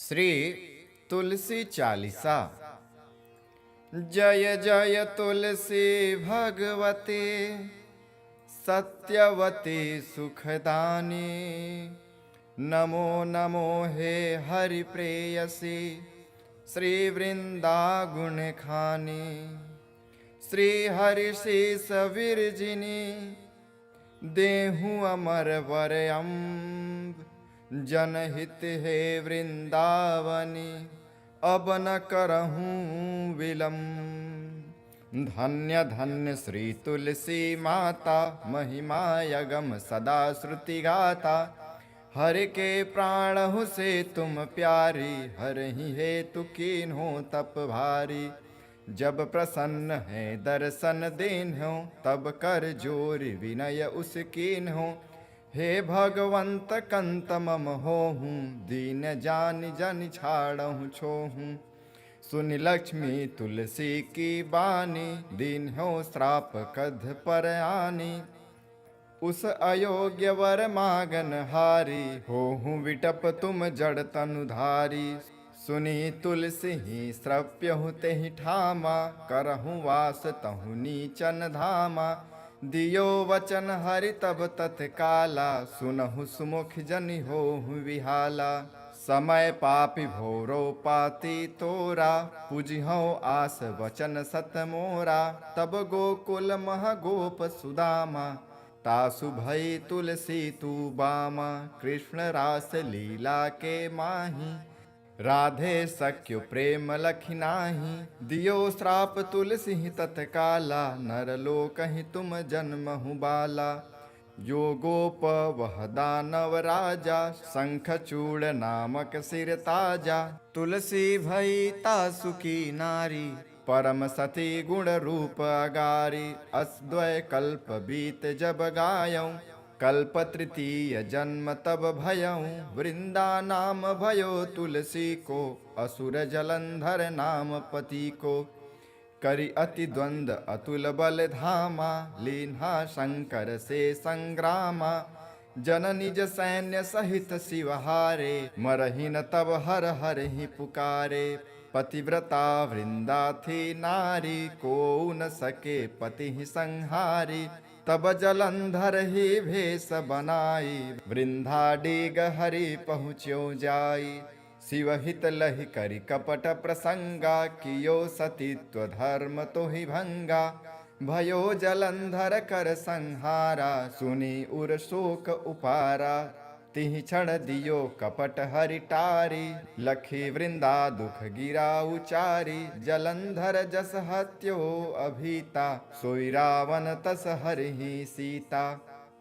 श्री तुलसी चालीसा। जय जय तुलसी भगवती सत्यवती सुखदानी। नमो नमो हे हरि प्रेयसी श्री वृंदा गुण खानी। श्री हरि शीस विरजिनी देहु अमर वरयम्ब। जनहित हे वृंदावनी अब न करहूँ विलम्ब। धन्य धन्य श्री तुलसी माता महिमा यगम सदा श्रुति गाता। हर के प्राण हूँ से तुम प्यारी हर ही हेतु कीन्हो तप भारी। जब प्रसन्न है दर्शन देन्हो तब कर जोर विनय उस कीन्हो। हे भगवंत कंत मम होहूँ दीन जान जन छाड़हूँ छोहूँ। सुन लक्ष्मी तुलसी की बानी दीन हो श्राप कध पर आनी। उस अयोग्य वर मागन हारी होहूँ विटप तुम जड़ तनुधारी। सुनी तुलसी ही श्रव्यहु तेहि ठामा करहूँ वास तहु नीचन धामा। दियो वचन हरि तब तत्काला सुनहु सुमुख जनि होहु विहाला। समय पापी भोरो पाती तोरा पुजिहो आस वचन सत मोरा। तब गोकुल मह गोप सुदामा तासु भई तुलसी तू बामा। कृष्ण रास लीला के माही राधे सख्यु प्रेम लखिनाही। दियो श्राप तुलसी तत्काला नर लोकहि तुम जन्महु बाला। यो गोप वह दानव राजा शंख चूड़ नामक सिर ताजा। तुलसी भई तासु की नारी परम सती गुण रूप अगारी। अस्द्वय कल्प बीत जब गायऊं कल्प तृतीय जन्म तब भयऊं। वृंदा नाम भयो तुलसी को असुर जलंधर नाम पति को। करि अति द्वंद अतुल बल धामा लीन्हा शंकर से संग्रामा। जन निज सैन्य सहित शिवहारे मरहि न तब हर हर ही पुकारे। पतिव्रता वृंदा थी नारी को न सके पति ही संहारी। तब जलंधर ही भेष बनाई वृंदा डीग हरि पहुँच्यो जाई। शिवहित लहि करि कपट प्रसंगा कियो सतीत्व धर्म तो ही भंगा। भयो जलंधर कर संहारा सुनी उर शोक उपारा। तिहि क्षण दियो कपट हरि टारी लखी वृंदा दुख गिरा उचारी। जलंधर जस हत्यो अभीता सोई रावण तस हरिहि सीता।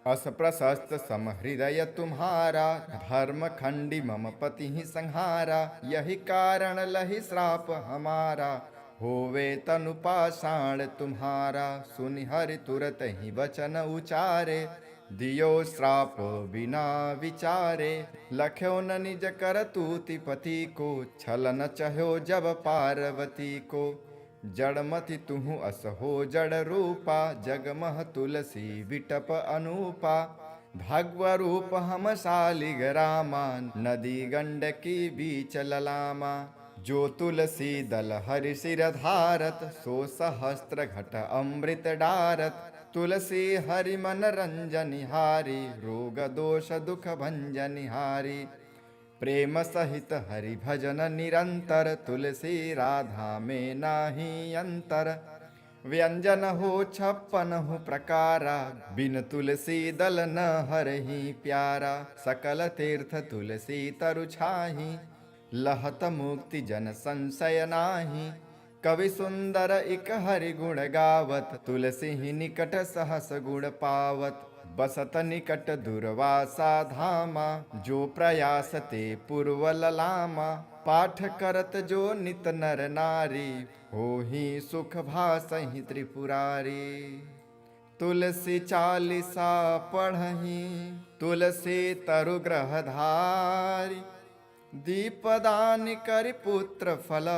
अस प्रशस्त समहृदय तुम्हारा धर्म खंडी मम पति ही संहारा। यही कारण लहि श्राप हमारा होवे तनु पाषाण तुम्हारा। सुनि हरि तुरत ही वचन उचारे दियो श्राप बिना विचारे। लख्यो न निज कर तूति पति को छल न चह्यो जब पार्वती को। जड़मति तुहु अस हो जड़ रूपा जगमह तुलसी विटप अनूपा। भगव रूप हम शालिग्रामा नदी गंडकी बीच ललामा। जो तुलसी दल हरि सिर धारत सो सहस्त्र घट अमृत डारत। तुलसी हरि मन रंजनिहारी रोग दोष दुख भंजनिहारी। प्रेम सहित हरि भजन निरंतर तुलसी राधा में नाही अंतर। व्यंजन हो 56 प्रकारा बिन तुलसी दल न हरहि प्यारा। सकल तीर्थ तुलसी तरु छाही लहत मुक्ति जन संशय नाही। कवि सुंदर इक हरि गुण गावत तुलसी ही निकट सहस गुण पावत। बसत निकट दुर्वासा धामा जो प्रयास ते पूर्व ललामा। पाठ करत जो नित नर नारी होहि सुख भासहि त्रिपुरारी। तुलसी चालीसा पढ़हि तुलसी तरु ग्रह धारी। दीपदान करि पुत्र फल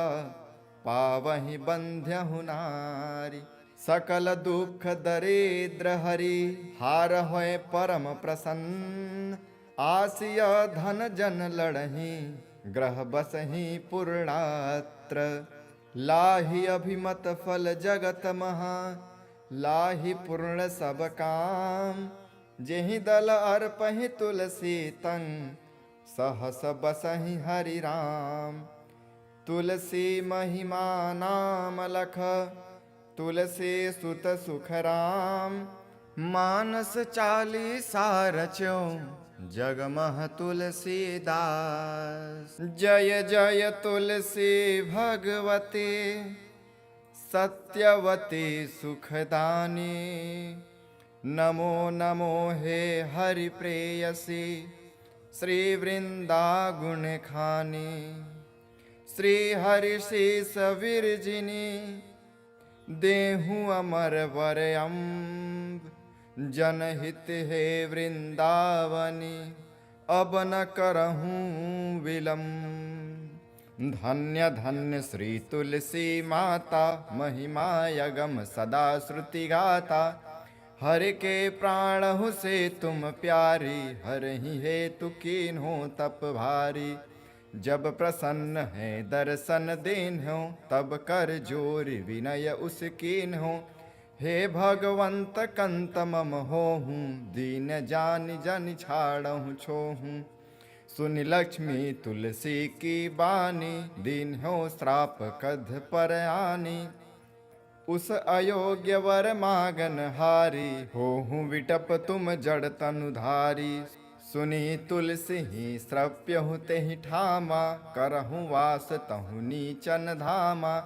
पावहि बंध्यहु नारी। सकल दुख दरिद्र हरि हार होय परम प्रसन्न। आसिया धन जन लड़हि ग्रह बसहि पूर्णात्र। लाहि अभिमत फल जगत महा, लाहि पूर्ण सब काम। जेहि दल अर्पहि तुलसी तन, सहस बसहि हरि राम। तुलसी महिमा नाम लख, तुलसी सुत सुख राम। मानस चालीसा रचो, जगमह तुलसीदास। जय जय तुलसी भगवती, सत्यवती सुखदानी। नमो नमो हे हरि प्रेयसी, श्री वृंदागुण खानी। श्री हरि शीस विरजिनी, देहु अमर वर अम्ब। जनहित हे वृंदावनी, अब न करहूँ विलम्ब। धन्य धन्य श्री तुलसी माता, महिमा यगम सदा श्रुति गाता। हर के प्राणहु से तुम प्यारी, हरहि हेतु कीन्हो तप भारी। जब प्रसन्न है दर्शन देन्हो, तब कर जोर विनय उस कीन्हो। हे भगवंत कंत मम होहूँ, दीन जानि जनि छाड़हु छोहूँ। सुनि लक्ष्मी तुलसी की बानी, दीन्हो श्राप कध पर आनी। उस अयोग्य वर मागन हारी, होहूँ विटप तुम जड़ तनुधारी। सुनी तुलसी ही श्रव्यहु तेहि ठामा, करहूँ वास तहु नीचन धामा।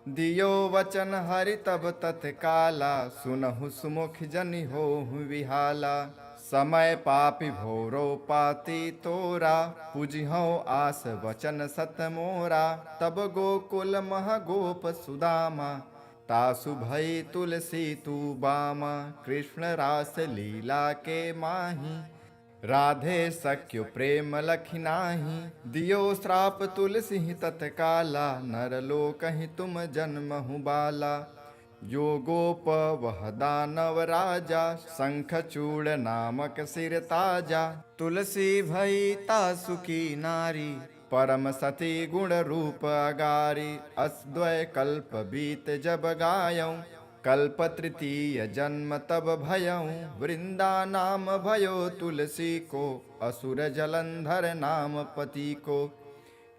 दियो वचन हरि तब तत्काला, सुनहु सुमुख जनि होहु विहाला। समय पापी भोरो पाती तोरा, पुजिहौ आस वचन सत मोरा। तब गोकुल मह गोप सुदामा, तासु भई तुलसी तू बामा। कृष्ण रास लीला के माही, राधे सख्यु प्रेम लखि नाही। दियो श्राप तुलसी तत्काला, नर लोकहि तुम जन्महु बाला। यो गोप वह दानव राजा, शंख चूड़ नामक सिर ताजा। तुलसी भई तासु की नारी, परम सती गुण रूप अगारी। अस्द्वय कल्प बीत जब गायऊँ, कल्प तृतीय जन्म तब भयऊँ। वृंदा नाम भयो तुलसी को, असुर जलंधर नाम पति को।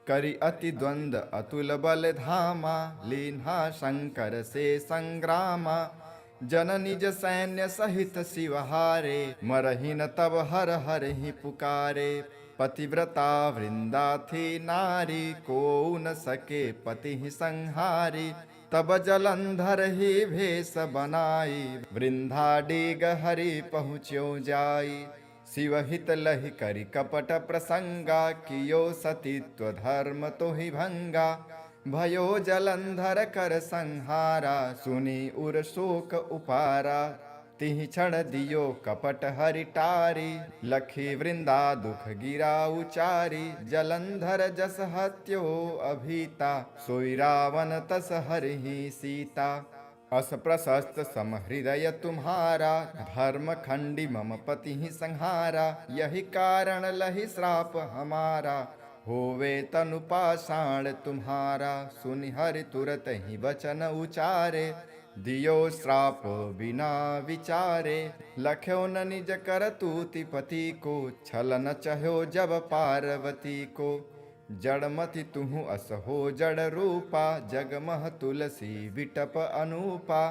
करि अति द्वंद अतुल बल धामा, लीन्हा शंकर से संग्रामा। जन निज सैन्य सहित शिवहारे, मरहि न तब हर हर ही पुकारे। पतिव्रता वृंदा थी नारी, को न सके पति ही संहारी। तब जलंधर ही भेष बनाई, वृंदा डीग हरि पहुँच्यो जाई। शिवहित लहि करि कपट प्रसंगा, कियो सतीत्व धर्म तो ही भंगा। भयो जलंधर कर संहारा, सुनी उर शोक उपारा। तिहि क्षण दियो कपट हरि टारी, लखी वृंदा दुख गिरा उचारी। जलंधर जस हत्यो अभीता, सोई रावण तस हरिहि सीता। अस प्रशस्त सम हृदय तुम्हारा, धर्म खंडी मम पति ही संहारा। यही कारण लहि श्राप हमारा, होवे तनु पाषाण तुम्हारा। सुनि हरि तुरत ही वचन उचारे, दियो श्राप बिना विचारे। लख्यो न निज कर तूति पति को, छल न चह्यो जब पार्वती को। जड़मति तुहु अस हो जड़ रूपा, जगमह तुलसी विटप अनूपा।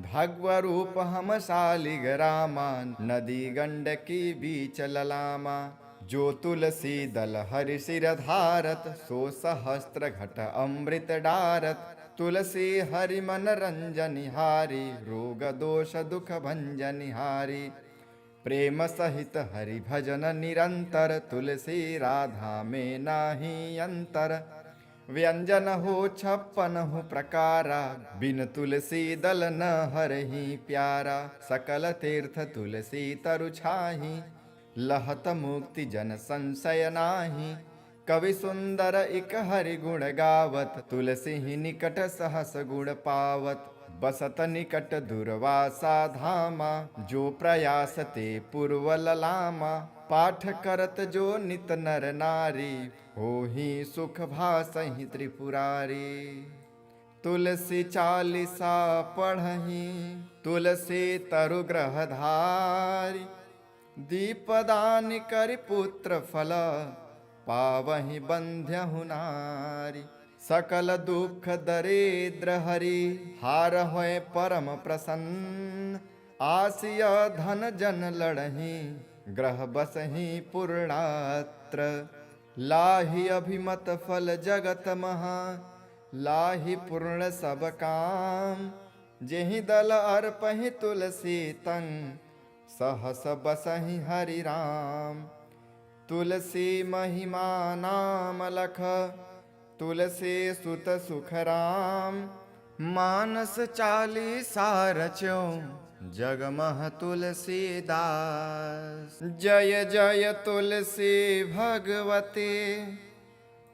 भगव रूप हम शालिग्रामा, नदी गंडकी बीच ललामा। जो तुलसी दल हरि सिर धारत, सो सहस्त्र घट अमृत डारत। तुलसी हरि मन रंजनिहारी, रोग दोष दुख भंजनिहारी। प्रेम सहित हरि भजन निरंतर, तुलसी राधा में नाही अंतर। व्यंजन हो 56 प्रकारा, बिन तुलसी दल न हरहि प्यारा। सकल तीर्थ तुलसी तरु छाही, लहत मुक्ति जन संशय नाही। कवि सुंदर इक हरि गुण गावत, तुलसी ही निकट सहस गुण पावत। बसत निकट दुर्वासा धामा, जो प्रयास ते पूर्व ललामा। पाठ करत जो नित नर नारी, होहि सुख भासहि त्रिपुरारी। तुलसी चालीसा पढ़हि, तुलसी तरु ग्रह धारी, दीपदान करि पुत्र फल, पावहि बंध्यहु नारी। सकल दुख दरिद्र हरि, हार होय परम प्रसन्न, आसिय धन जन लड़हि, ग्रह बसहि पूर्णात्र। लाहि अभिमत फल जगत महा, लाहि पूर्ण सब काम, जेहि दल अर्पहि तुलसी तन, सहस बसहि हरि राम। तुलसी महिमा नाम लख, तुलसी सुत सुख राम, मानस चालीसा रचो, जगमह तुलसीदास। जय जय तुलसी भगवती,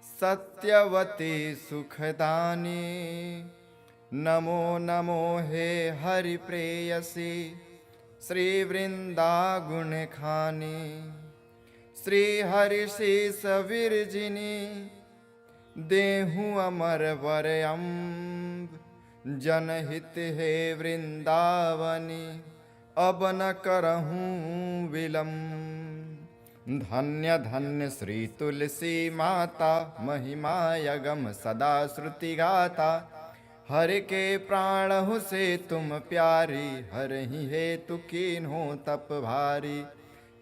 सत्यवती सुखदानी, नमो नमो हे हरि प्रेयसी, श्री वृंदागुण खानी। श्री हरि शीस विरजिनी, देहु अमर वर अम्ब, जनहित हे वृंदावनी, अब न करहूँ विलम्ब। धन्य धन्य श्री तुलसी माता, महिमा यगम सदा श्रुति गाता। हर के प्राण से तुम प्यारी, हर ही हेतु कीन्हो तप भारी।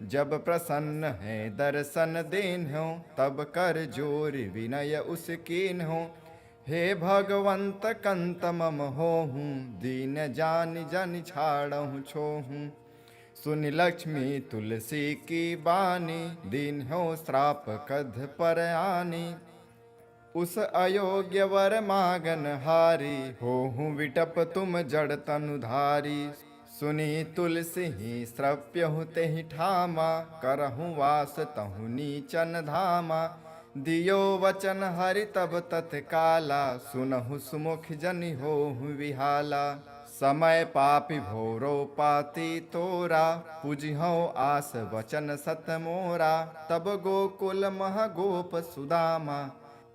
जब प्रसन्न है दर्शन देन्हो, तब कर जोर विनय उस कीन्हो। हे भगवंत कंत मम होहूँ, दीन जान जन छाड़हूँ छोहूँ। सुन लक्ष्मी तुलसी की बानी, दीन हो श्राप कध पर आनी। उस अयोग्य वर मागन हारी, होहूँ विटप तुम जड़ तनुधारी। सुनी तुलसी ही श्रव्यहु तेहि ठामा, करहूँ वास तहु नीचन धामा। दियो वचन हरि तब तत्काला, सुनहु सुमुख जनि होहु विहाला। समय पापी भोरो पाती तोरा, पुजिहो आस वचन सत मोरा। तब गोकुल मह गोप सुदामा,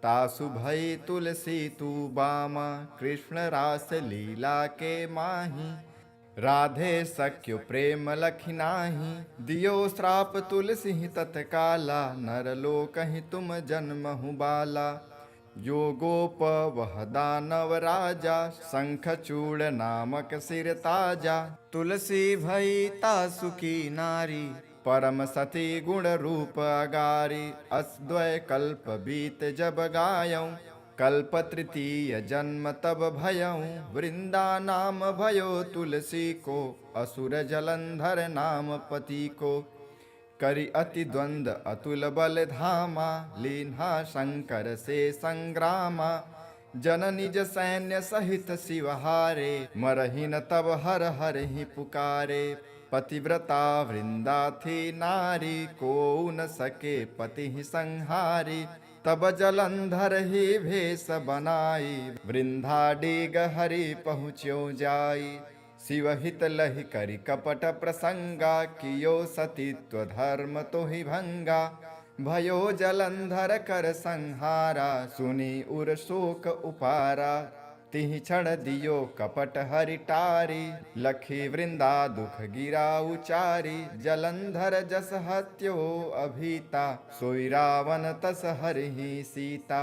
तासु भई तुलसी तू बामा। कृष्ण रास लीला के माही, राधे सख्यु प्रेम लखि नाही। दियो श्राप तुलसी तत्काला, नर लोकहि तुम जन्महु बाला। यो गोप वह दानव राजा, शंख चूड़ नामक सिर ताजा। तुलसी भई तासु की नारी, परम सती गुण रूप अगारी। अस्द्वय कल्प बीत जब गायऊँ, कल्प तृतीय जन्म तब भयऊँ। वृंदा नाम भयो तुलसी को, असुर जलंधर नाम पति को। करि अति द्वंद अतुल बल धामा, लीन्हा शंकर से संग्रामा। जन निज सैन्य सहित शिवहारे, मरहि न तब हर हर ही पुकारे। पतिव्रता वृंदा थी नारी, को न सके पति ही संहारी। तब जलंधर ही भेष बनाई, वृंदा डीग हरि पहुँच्यो जाई। शिवहित लहि करि कपट प्रसंगा, कियो सतीत्व धर्म तोहि भंगा। भयो जलंधर कर संहारा, सुनी उर शोक उपारा। तिहि क्षण दियो कपट हरि टारी, लखी वृंदा दुख गिरा उचारी। जलंधर जस हत्यो अभीता, सोई रावण तस हरिहि सीता।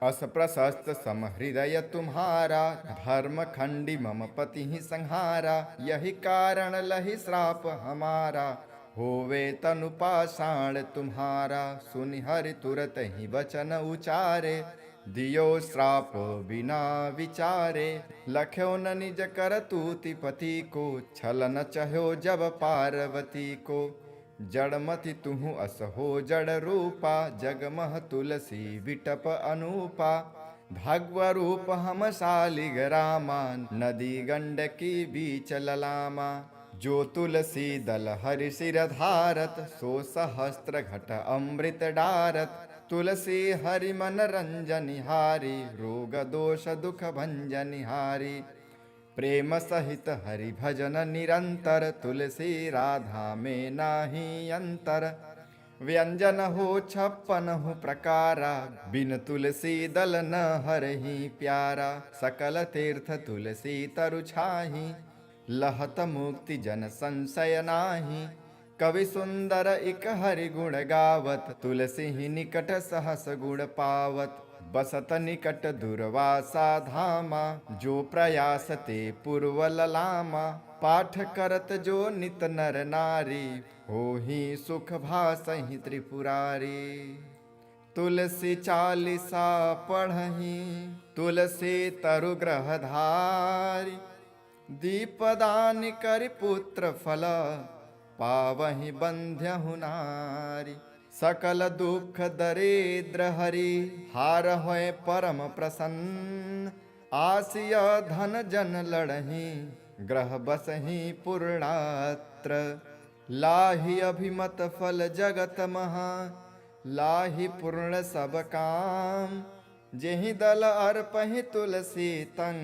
अस प्रशस्त समहृदय तुम्हारा, धर्म खंडी मम पति ही संहारा। यही कारण लहि श्राप हमारा, होवे तनु पाषाण तुम्हारा। सुनि हरि तुरत ही वचन उचारे, दियो श्राप बिना विचारे। लख्यो न निज कर तूति पति को, छल न चह्यो जब पार्वती को। जड़मति तुहु अस हो जड़ रूपा, जगमह तुलसी विटप अनूपा। भगव रूप हम शालिग्रामा, नदी गंडकी बीच ललामा। जो तुलसी दल हरि सिर धारत, सो सहस्त्र घट अमृत डारत। तुलसी हरि मन रंजनिहारी, रोग दोष दुख भंजनिहारी। प्रेम सहित हरि भजन निरंतर, तुलसी राधा में नाही अंतर। व्यंजन हो 56 प्रकारा, बिन तुलसी दल न हरहि प्यारा। सकल तीर्थ तुलसी तरु छाहि, लहत मुक्ति जन संशय नाही। कवि सुंदर इक हरि गुण गावत, तुलसी ही निकट सहस गुण पावत। बसत निकट दुर्वासा धामा, जो प्रयास ते पूर्व ललामा। पाठ करत जो नित नर नारी, होहि सुख भासहि त्रिपुरारी। तुलसी चालीसा पढ़हि, तुलसी तरु ग्रह धारी। दीपदान करि पुत्र फल, पावहि बंध्यहु नारी। सकल दुख दरिद्र हरि, हार होय परम प्रसन्न। आसिय धन जन लड़हि, ग्रह बसहि पूर्णात्र। लाहि अभिमत फल जगत महा, लाहि पूर्ण सब काम। जेहि दल अर्पहि तुलसी तन,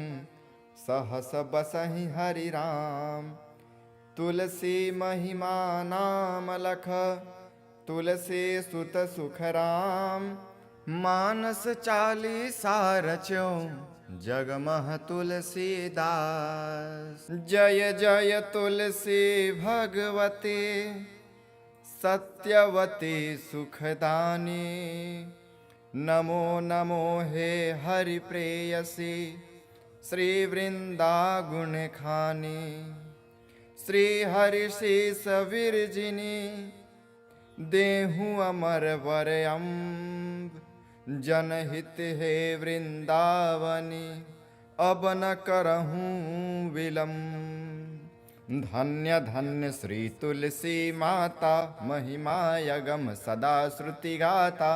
सहस बसहि हरि राम। तुलसी महिमा नाम लख, तुलसी सुत सुख राम। मानस चालीसा रचो, जगमह तुलसीदास। जय जय तुलसी भगवती, सत्यवती सुखदानी। नमो नमो हे हरि प्रेयसी, श्री वृंदागुण खानी। श्री हरि शेष विरजिनी, देहु अमर वर अम्ब। जनहित हे वृंदावनी, अब न करहूँ विलम्ब। धन्य धन्य श्री तुलसी माता, महिमा यगम सदा श्रुति गाता।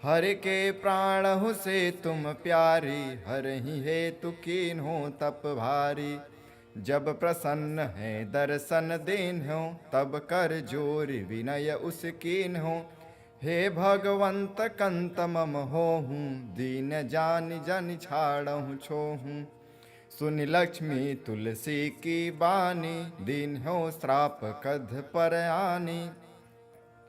हर के प्राणहु से तुम प्यारी, हरहि हेतु कीन्हो तप भारी। जब प्रसन्न है दर्शन देन्हो, तब कर जोर विनय उस कीन्हो। हे भगवंत कंत मम होहूँ, दीन जानि जनि छाड़हु छोहूँ। सुनि लक्ष्मी तुलसी की बानी, दीन्हो श्राप कध पर आनी।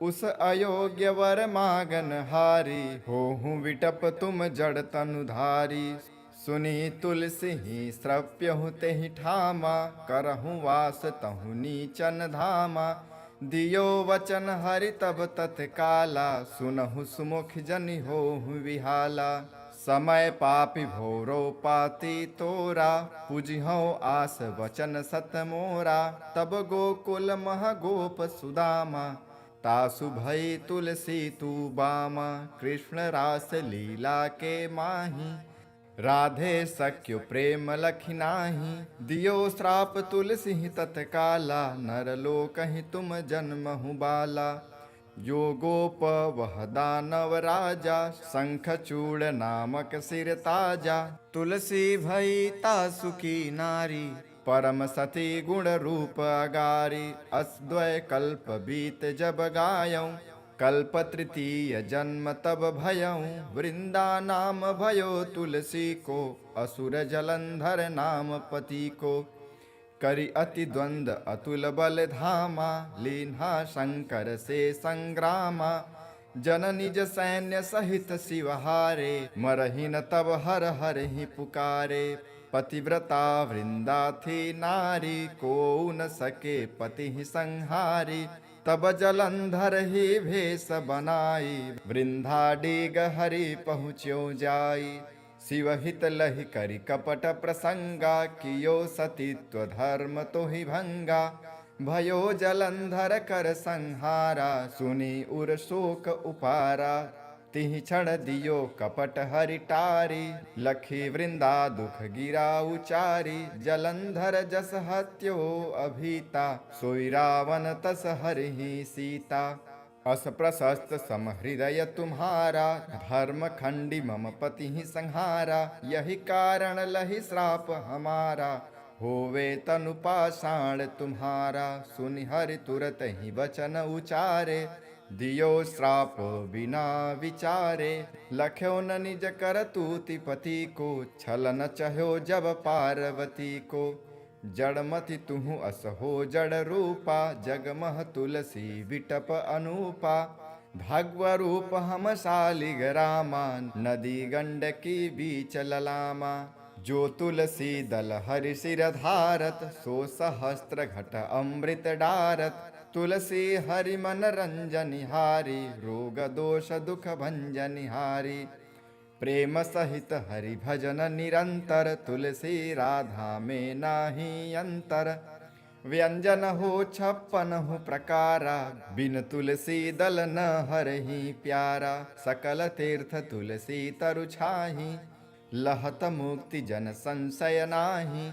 उस अयोग्य वर मागन हारी, होहूँ विटप तुम जड़ तनुधारी। सुनी तुलसी ही श्रव्यहु तेहि ठामा, करहु वास तहु नीचन धामा। दियो वचन हरि तब तत्काला, सुनहु सुमुख जनि होहु विहाला। समय पापी भोरो पाती तोरा, पुजिहो आस वचन सत मोरा। तब गोकुल मह गोप सुदामा, तासु भई तुलसी तू बामा। कृष्ण रास लीला के माही, राधे सख्यु प्रेम लखि नाही। दियो श्राप तुलसी तत्काला, नर लोकहि तुम जन्महु बाला। यो गोप वह दानव राजा, शंख चूड़ नामक सिर ताजा। तुलसी भई तासु की नारी, परम सती गुण रूप अगारी। अस्द्वय कल्प बीत जब गायऊँ, कल्प तृतीय जन्म तब भयऊँ। वृंदा नाम भयो तुलसी को, असुर जलंधर नाम पति को। करि अति द्वंद अतुल बल धामा, लीन्हा शंकर से संग्रामा। जन निज सैन्य सहित शिवहारे, मरहि न तब हर हर ही पुकारे। पतिव्रता वृंदा थी नारी, को न सके पति ही संहारी। तब जलंधर ही भेष बनाई, वृंदा डीग हरि पहुँच्यो जाई। शिवहित लहि करि कपट प्रसंगा, कियो सतीत्व धर्म तो ही भंगा। भयो जलंधर कर संहारा, सुनी उर शोक उपारा। तिहि क्षण दियो कपट हरि टारी, लखी वृंदा दुख गिरा उचारी। जलंधर जस हत्यो अभीता, सोई रावण तस हरिहि सीता। अस प्रशस्त सम हृदय तुम्हारा, धर्म खंडी मम पति ही संहारा। यही कारण लहि श्राप हमारा, होवे तनु पाषाण तुम्हारा। सुनि हरि तुरत ही वचन उचारे, दियो श्राप बिना विचारे। लख्यो न निज कर तूति पति को, छलन चह्यो जब पार्वती को। जड़मति तुहु अस हो जड़ रूपा, जगमह तुलसी विटप अनूपा। भगवरूप हम शालिग्रामा, नदी गंडकी बीच ललामा। जो तुलसी दल हरि सिर धारत, सो सहस्त्र घट अमृत डारत। तुलसी हरि मन रंजनिहारी, रोग दोष दुख भंजनिहारी। प्रेम सहित हरि भजन निरंतर, तुलसी राधा में नाही अंतर। व्यंजन हो 56 प्रकारा, बिन तुलसी दल न हरहि प्यारा। सकल तीर्थ तुलसी तरु छाहि, लहत मुक्ति जन संशय नाही।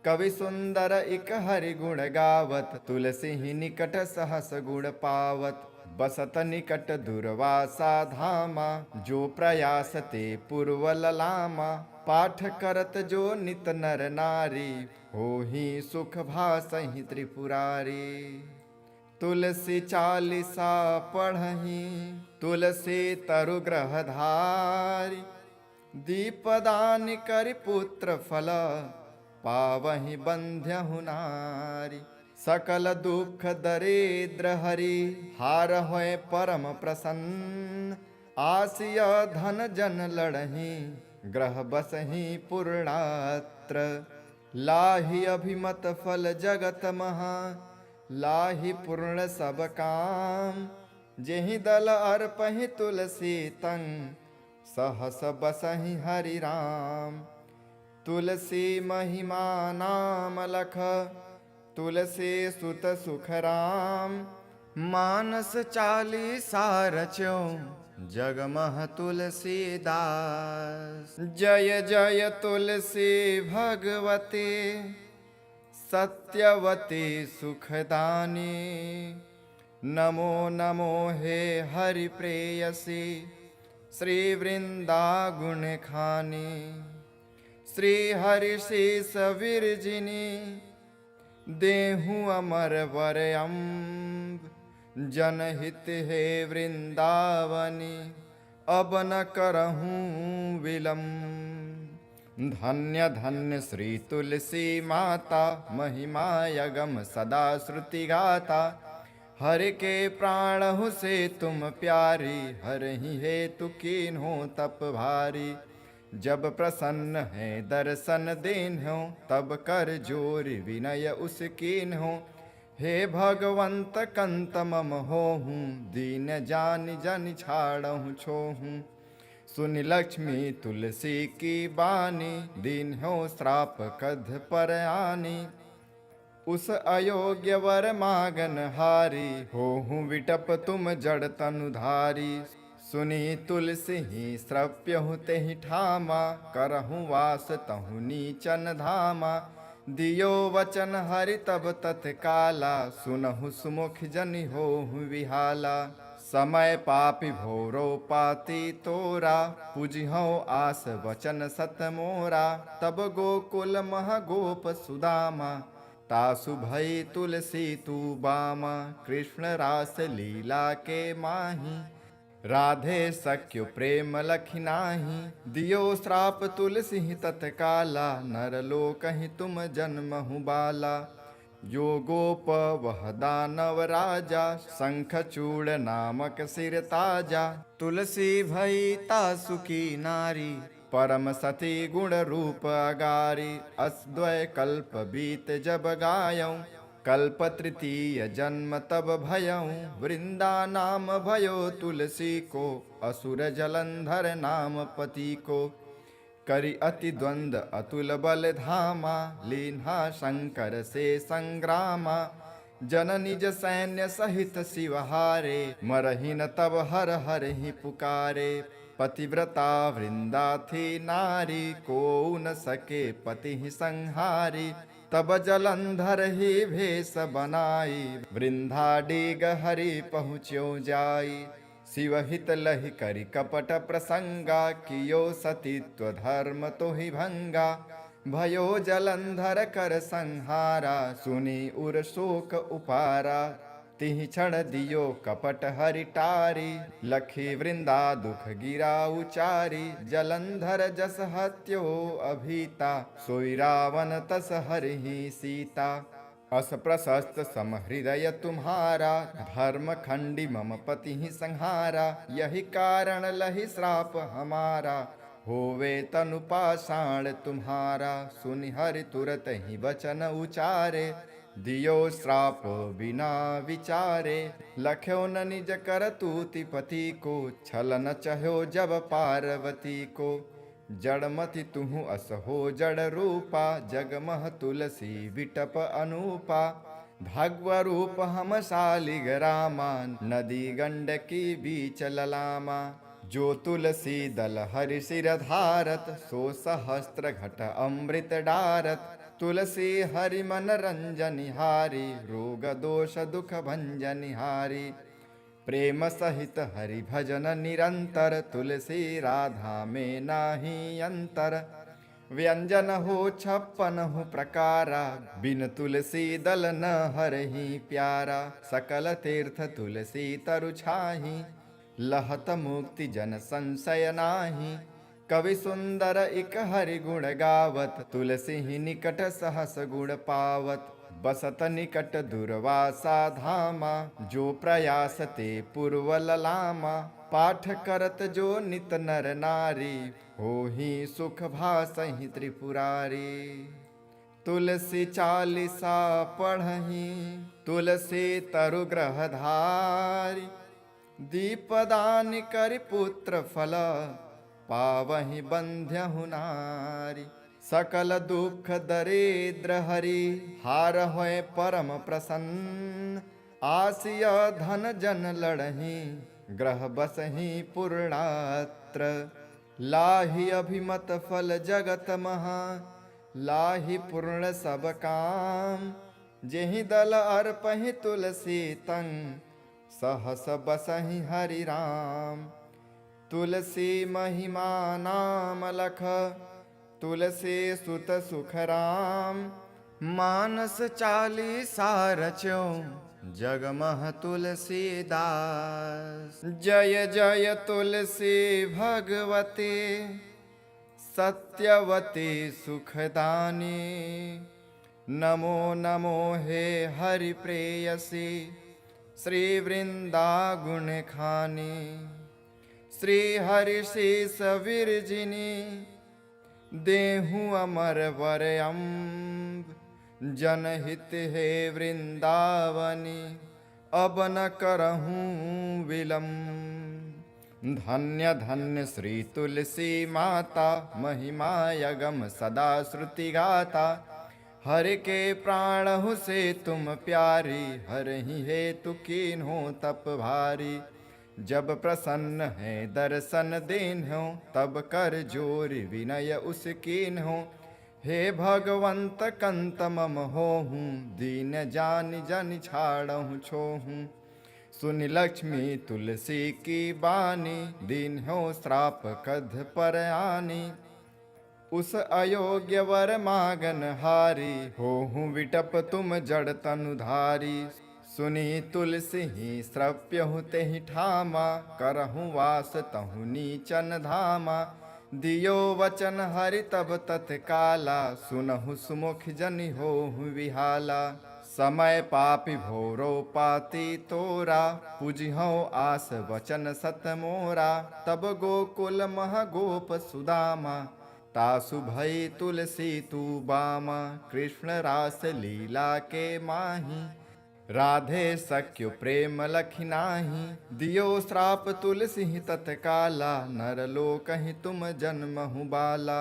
कवि सुंदर इक हरि गुण गावत, तुलसी ही निकट सहस गुण पावत। बसत निकट दुर्वासा धामा, जो प्रयास ते पूर्व ललामा। पाठ करत जो नित नर नारी, होहि सुख भासहि त्रिपुरारी। तुलसी चालीसा पढ़हि, तुलसी तरु ग्रह धारी। दीपदान करि पुत्र फल, पावहि बंध्यहु नारी। सकल दुख दरिद्र हरि, हार होय परम प्रसन्न। आसिय धन जन लड़हि, ग्रह बसहि पूर्णात्र। लाहि अभिमत फल जगत महा, लाहि पूर्ण सब काम। जेहि दल अर्पहि तुलसी तंग, सहस बसहि हरि राम। तुलसी महिमा नाम लख, तुलसी सुत सुख राम। मानस चालीसा रचो, जगमह तुलसीदास। जय जय तुलसी भगवती, सत्यवती सुखदानी। नमो नमो हे हरि प्रेयसी, श्री वृंदागुण खानी। श्री हरि शेष विरजिनी, देहु अमर वर अम्ब। जनहित हे वृंदावनी, अब न करहूँ विलम्ब। धन्य धन्य श्री तुलसी माता, महिमा यगम सदा श्रुति गाता। हर के प्राणहु से तुम प्यारी, हरहि हेतु कीन्हो तप भारी। जब प्रसन्न है दर्शन देन्हो, तब कर जोर विनय उस कीन्हो। हे भगवंत कंत मम होहूँ, दीन जान जन छाड़हूँ छोहूँ। सुन लक्ष्मी तुलसी की बानी, दीन हो श्राप कध पर आनी। उस अयोग्य वर मागन हारी, होहूँ विटप तुम जड़ तनुधारी। सुनी तुलसी ही श्रव्यहु तेहि ठामा, करहूँ वास तहु नीचन धामा। दियो वचन हरि तब तत्काला, सुनहु सुमुख जनि होहु विहाला। समय पापी भोरो पाती तोरा, पुजिहो आस वचन सत मोरा। तब गोकुल मह गोप सुदामा, तासु भई तुलसी तू बामा। कृष्ण रास लीला के माही, राधे सख्यु प्रेम लखि नाही। दियो श्राप तुलसी तत्काला, नर लोकहि तुम जन्महु बाला। यो गोप वह दानव राजा, शंख चूड़ नामक सिर ताजा। तुलसी भई तासु की नारी, परम सती गुण रूप अगारी। अस्द्वय कल्प बीत जब गायऊँ, कल्प तृतीय जन्म तब भयऊँ। वृंदा नाम भयो तुलसी को, असुर जलंधर नाम पति को। करि अति द्वंद अतुल बल धामा, लीन्हा शंकर से संग्रामा। जन निज सैन्य सहित शिवहारे, मरहि न तब हर हर ही पुकारे। पतिव्रता वृंदा थी नारी, को न सके पति ही संहारी। तब जलंधर ही भेष बनाई, वृंदा डीग हरि पहुँच्यो जाई। शिवहित लहि करि कपट प्रसंगा, कियो सतीत्व धर्म तोहि भंगा। भयो जलंधर कर संहारा, सुनी उर शोक उपारा। तिहि क्षण दियो कपट हरि टारी, लखी वृंदा दुख गिरा उचारी। जलंधर जस हत्यो अभीता, सोई रावण तस हरिहि सीता। अस प्रशस्त समहृदय तुम्हारा, धर्म खंडी मम पति ही संहारा। यही कारण लहि श्राप हमारा, होवे तनु पाषाण तुम्हारा। सुनि हरि तुरत ही वचन उचारे, दियो श्राप बिना विचारे। लख्यो न निज कर तूति पति को, छल न चह्यो जब पार्वती को। जड़मति तुहु अस हो जड़ रूपा, जगमह तुलसी विटप अनूपा। भगव रूप हम शालिग रामा, नदी गंडकी बीच ललामा। जो तुलसी दल हरि सिर धारत, सो सहस्त्र घट अमृत डारत। तुलसी हरि मन रंजनिहारी, रोग दोष दुख भंजनिहारी। प्रेम सहित हरि भजन निरंतर, तुलसी राधा में नाही अंतर। व्यंजन हो 56 प्रकारा, बिन तुलसी दल न हरहि प्यारा। सकल तीर्थ तुलसी तरु छाहि, लहत मुक्ति जन संशय नाही। कवि सुंदर इक हरि गुण गावत, तुलसी ही निकट सहस गुण पावत। बसत निकट दुर्वासा धामा, जो प्रयास ते पूर्व ललामा। पाठ करत जो नित नर नारी, होहि सुख भासहि त्रिपुरारी। तुलसी चालीसा पढ़हि, तुलसी तरु ग्रह धारी। दीपदान करि पुत्र फल, पावहि बंध्यहु नारी। सकल दुख दरिद्र हरि, हार होय परम प्रसन्न। आसिय धन जन लड़हि, ग्रह बसहि पूर्णात्र। लाहि अभिमत फल जगत महा, लाहि पूर्ण सब काम। जेहि दल अर्पहि तुलसी तन, सहस बसहि हरि राम। तुलसी महिमा नाम लख, तुलसी सुत सुख राम। मानस चालीसा रचो, जगमह तुलसीदास। जय जय तुलसी भगवती, सत्यवती सुखदानी। नमो नमो हे हरि प्रेयसी, श्री वृंदागुण खानी। श्री हरि शेष विरजिनी, देहु अमर वर अम्ब। जनहित हे वृंदावनी, अब न करहूँ विलम्ब। धन्य धन्य श्री तुलसी माता, महिमा यगम सदा श्रुति गाता। हर के प्राणहु से तुम प्यारी, हरहि हेतु कीन्हो तप भारी। जब प्रसन्न है दर्शन देन्हो, तब कर जोर विनय उस कीन्हो। हे भगवंत कंत मम होहूँ, दीन जानि जन छाड़हूँ छोहूँ। सुनि लक्ष्मी तुलसी की बानी, दीन्हो श्राप कध पर आनी। उस अयोग्य वर मागन हारी, होहूँ विटप तुम जड़ तनुधारी। सुनी तुलसी ही श्रव्यहु तेहि ठामा, करहूँ वास तहु नीचन धामा। दियो वचन हरि तब तत्काला, सुनहु सुमुख जनि होहु विहाला। समय पापी भोरो पाती तोरा, पुजिहो आस वचन सत मोरा। तब गोकुल मह गोप सुदामा, तासु भई तुलसी तू बामा। कृष्ण रास लीला के माही, राधे सख्यु प्रेम लखि नाही। दियो श्राप तुलसी तत्काला, नर लोकहि तुम जन्महु बाला।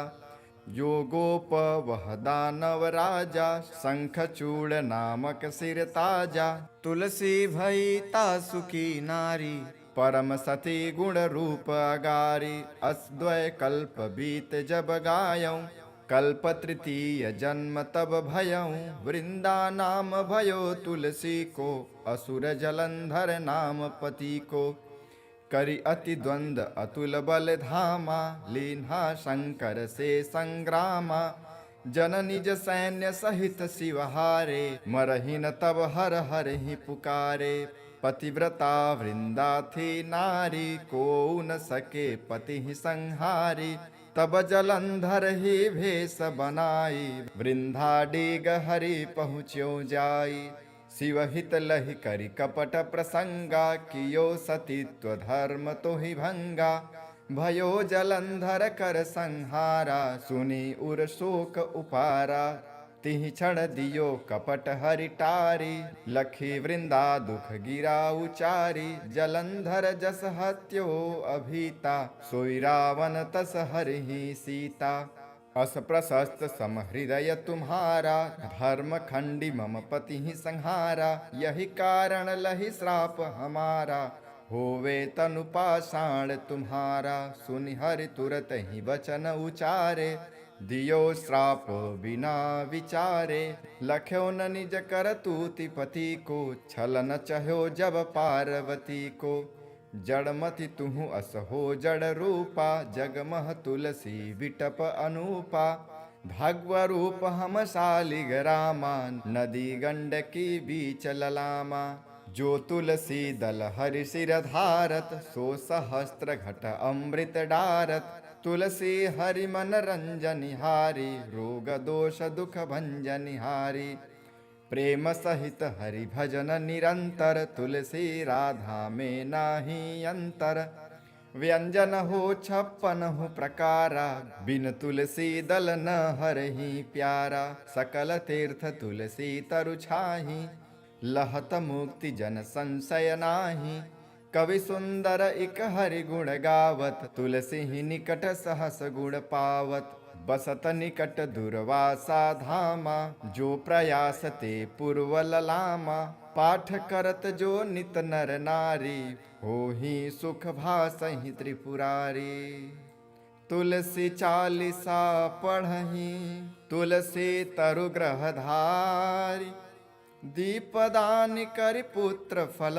यो गोप वह दानव राजा, शंख चूड़ नामक सिर ताजा। तुलसी भई तासु की नारी, परम सती गुण रूप अगारी। अस्द्वय कल्प बीत जब गायऊँ, कल्प तृतीय जन्म तब भयऊँ। वृंदा नाम भयो तुलसी को, असुर जलंधर नाम पति को। करि अति द्वंद अतुल बल धामा, लीन्हा शंकर से संग्रामा। जन निज सैन्य सहित शिवहारे, मरहि न तब हर हर ही पुकारे। पतिव्रता वृंदा थी नारी, को न सके पति ही संहारी। तब जलंधर ही भेष बनाई, वृंदाडीग हरि पहुँच्यो जाई। शिवहित लहि करि कपट प्रसंगा, कियो सतीत्व धर्म तो ही भंगा। भयो जलंधर कर संहारा, सुनी उर शोक उपारा। तिहि क्षण दियो कपट हरि टारी, लखी वृंदा दुख गिरा उचारी। जलंधर जस हत्यो अभीता, सोई रावण तस हरिहि सीता। अस प्रशस्त सम हृदय तुम्हारा, धर्म खंडी मम पति ही संहारा। यही कारण लहि श्राप हमारा, होवे तनु पाषाण तुम्हारा। सुनि हरि तुरत ही वचन उचारे, दियो श्राप बिना विचारे। लख्यो न निज कर तूति पति को, छल न चह्यो जब पार्वती को। जड़मति तुहु अस हो जड़ रूपा, जगमह तुलसी विटप अनूपा। भगव रूप हम शालिग्रामा, नदी गंडकी बीच ललामा। जो तुलसी दल हरि सिर धारत, सो सहस्त्र घट अमृत डारत। तुलसी हरि मन रंजनिहारी, रोग दोष दुख भंजनिहारी। प्रेम सहित हरि भजन निरंतर, तुलसी राधा में नाही अंतर। व्यंजन हो 56 प्रकारा, बिन तुलसी दल न हरहि प्यारा। सकल तीर्थ तुलसी तरु छाहि, लहत मुक्ति जन संशय नाही। कवि सुंदर इक हरि गुण गावत, तुलसी ही निकट सहस गुण पावत। बसत निकट दुर्वासा धामा, जो प्रयास ते पूर्व ललामा। पाठ करत जो नित नर नारी, होहि सुख भासहि त्रिपुरारी। तुलसी चालीसा पढ़हि, तुलसी तरु ग्रह धारी। दीपदान करि पुत्र फल,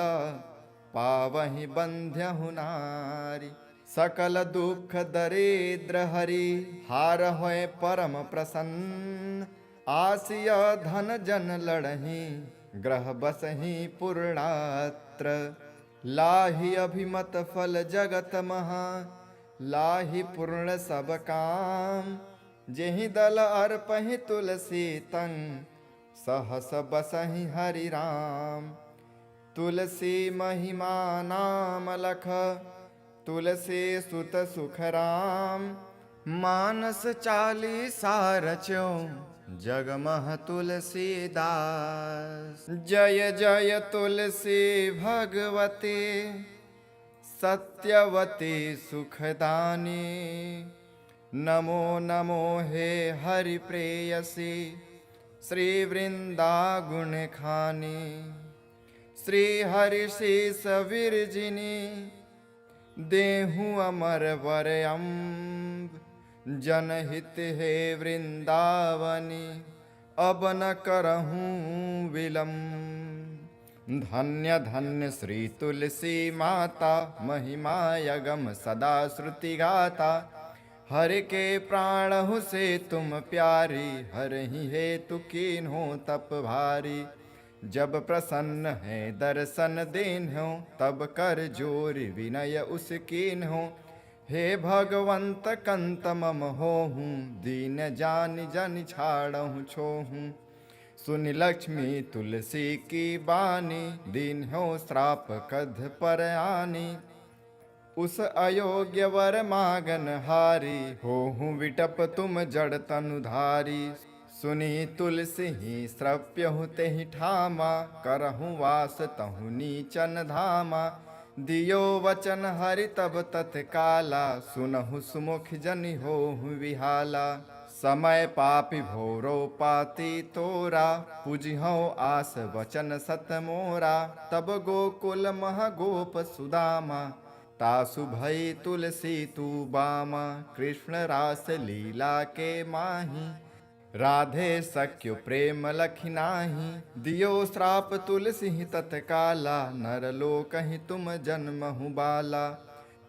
पावहि बंध्यहु नारी। सकल दुख दरिद्र हरि, हार होय परम प्रसन्न। आसिय धन जन लड़हि, ग्रह बसहि पूर्णात्र। लाहि अभिमत फल जगत महा, लाहि पूर्ण सब काम। जेहि दल अर्पहि तुलसी तन, सहस बसहि हरि राम। तुलसी महिमा नाम लख, तुलसी सुत सुख राम। मानस चालीसा रच्यो, जगमह तुलसीदास। जय जय तुलसी भगवती, सत्यवती सुखदानी। नमो नमो हे हरि प्रेयसी, श्री वृंदागुण खानी। श्री हरि शीस विरजिनी, देहु अमर वर अम्ब। जनहित हे वृंदावनी, अब न करहूँ विलम्ब। धन्य धन्य श्री तुलसी माता, महिमा यगम सदा श्रुति गाता। हर के प्राणहु से तुम प्यारी, हर ही हेतु कीन्हो तप भारी। जब प्रसन्न है दर्शन देन्हो, तब कर जोर विनय उस कीन्हो। हे भगवंत कंत मम होहूँ, दीन जान जन छाड़हूँ छोहूँ। सुन लक्ष्मी तुलसी की बानी, दीन हो श्राप कध पर आनी। उस अयोग्य वर मागन हारी, होहूँ विटप तुम जड़ तनुधारी। सुनी तुलसी ही श्रव्यहु तेहि ठामा, करहूँ वास तहु नीचन धामा। दियो वचन हरि तब तत्काला, सुनहु सुमुख जनि होहु विहाला। समय पापी भोरो पाती तोरा, पुजिहो आस वचन सत मोरा। तब गोकुल मह गोप सुदामा, तासु भई तुलसी तू बामा। कृष्ण रास लीला के माही, राधे सख्यो प्रेम लखि नाही। दियो श्राप तुलसी तत्काला, नर लोकहि तुम जन्महु बाला।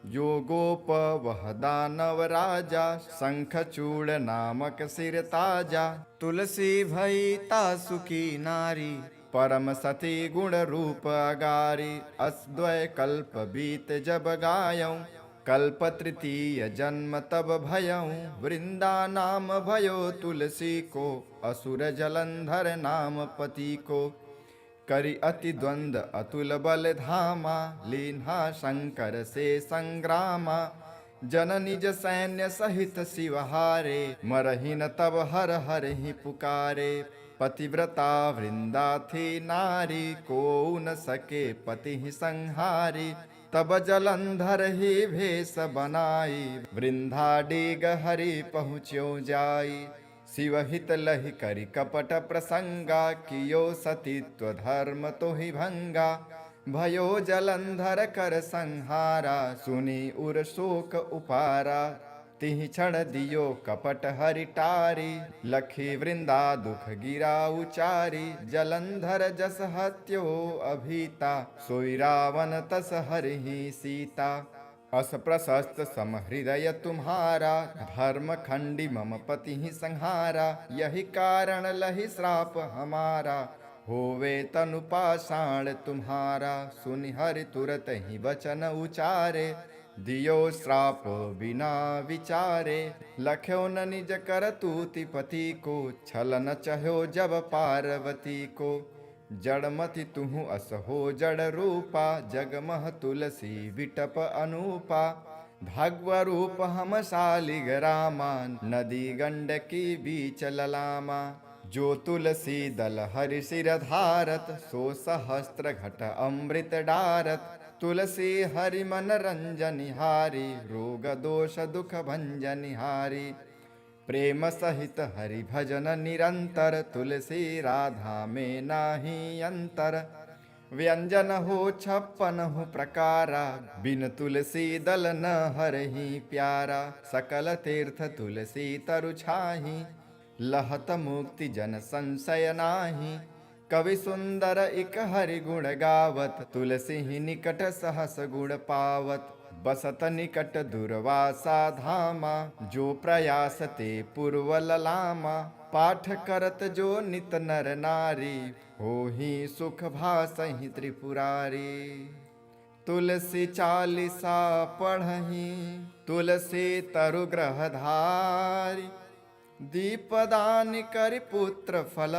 यो गोप वह दानव राजा, शंख चूड़ नामक सिर ताजा। तुलसी भई तासु की नारी, परम सती गुण रूप अगारी। अस्द्वय कल्प बीत जब गायऊं, कल्प तृतीय जन्म तब भयऊ वृंदा नाम भयो तुलसी को, असुर जलंधर नाम पति को। करि अति द्वंद अतुल बल धामा, लीन्हा शंकर से संग्रामा। जन निज सैन्य सहित शिवहारे, मरहि न तब हर हर ही पुकारे। पतिव्रता वृंदा थी नारी, को न सके पति ही संहारी। तब जलंधर ही भेष बनाई, वृंदा डेग हरि पहुँच्यो जाई। शिवहित लहि करि कपट प्रसंगा, कियो सतीत्व धर्म तो ही भंगा। भयो जलंधर कर संहारा, सुनी उर शोक उपारा। तिहि क्षण दियो कपट हरि टारी, लखी वृंदा दुख गिरा उचारी। जलंधर जस हत्यो अभीता, सोई रावण तस हरिहि सीता। अस प्रशस्त समहृदय तुम्हारा, धर्म खंडी मम पति ही संहारा। यही कारण लहि श्राप हमारा, होवे तनु पाषाण तुम्हारा। सुनि हरि तुरत ही वचन उचारे, दियो श्राप बिना विचारे। लख्यो न निज कर तूति पति को, छल न चह्यो जब पार्वती को। जड़मति तुहु अस हो जड़ रूपा, जगमह तुलसी विटप अनूपा। भगव रूप हम शालिग्रामा, नदी गंडकी बीच ललामा। जो तुलसी दल हरि सिर धारत, सो सहस्त्र घट अमृत डारत। तुलसी हरि मन रंजनिहारी, रोग दोष दुख भंजनिहारी। प्रेम सहित हरि भजन निरंतर, तुलसी राधा में नाही अंतर। व्यंजन हो 56 प्रकारा, बिन तुलसी दल न हरहि प्यारा। सकल तीर्थ तुलसी तरु छाही, लहत मुक्ति जन संशय नाही। कवि सुंदर इक हरि गुण गावत, तुलसी ही निकट सहस गुण पावत। बसत निकट दुर्वासा धामा, जो प्रयास ते पूर्व ललामा। पाठ करत जो नित नर नारी, होहि सुख भासहि त्रिपुरारी। तुलसी 40 पढ़हि, तुलसी तरु ग्रह धारी। दीपदान करि पुत्र फल,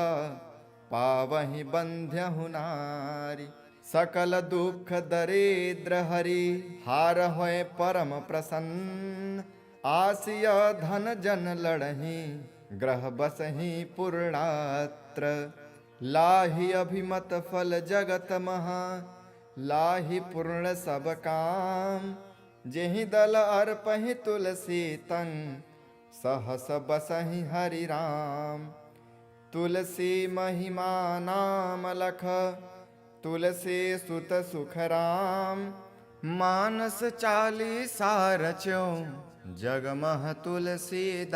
पावहि बंध्यहु नारी। सकल दुख दरिद्र हरि, हार होय परम प्रसन्न। आसिय धन जन लड़हि, ग्रह बसहि पूर्णात्र। लाहि अभिमत फल जगत महा, लाहि पूर्ण सब काम। जेहि दल अर्पहि तुलसी तन, सहस बसहि हरि राम। तुलसी महिमा नाम लख, तुलसी सुत सुख राम। मानस 40 रचो, जगमह तुलसीदास।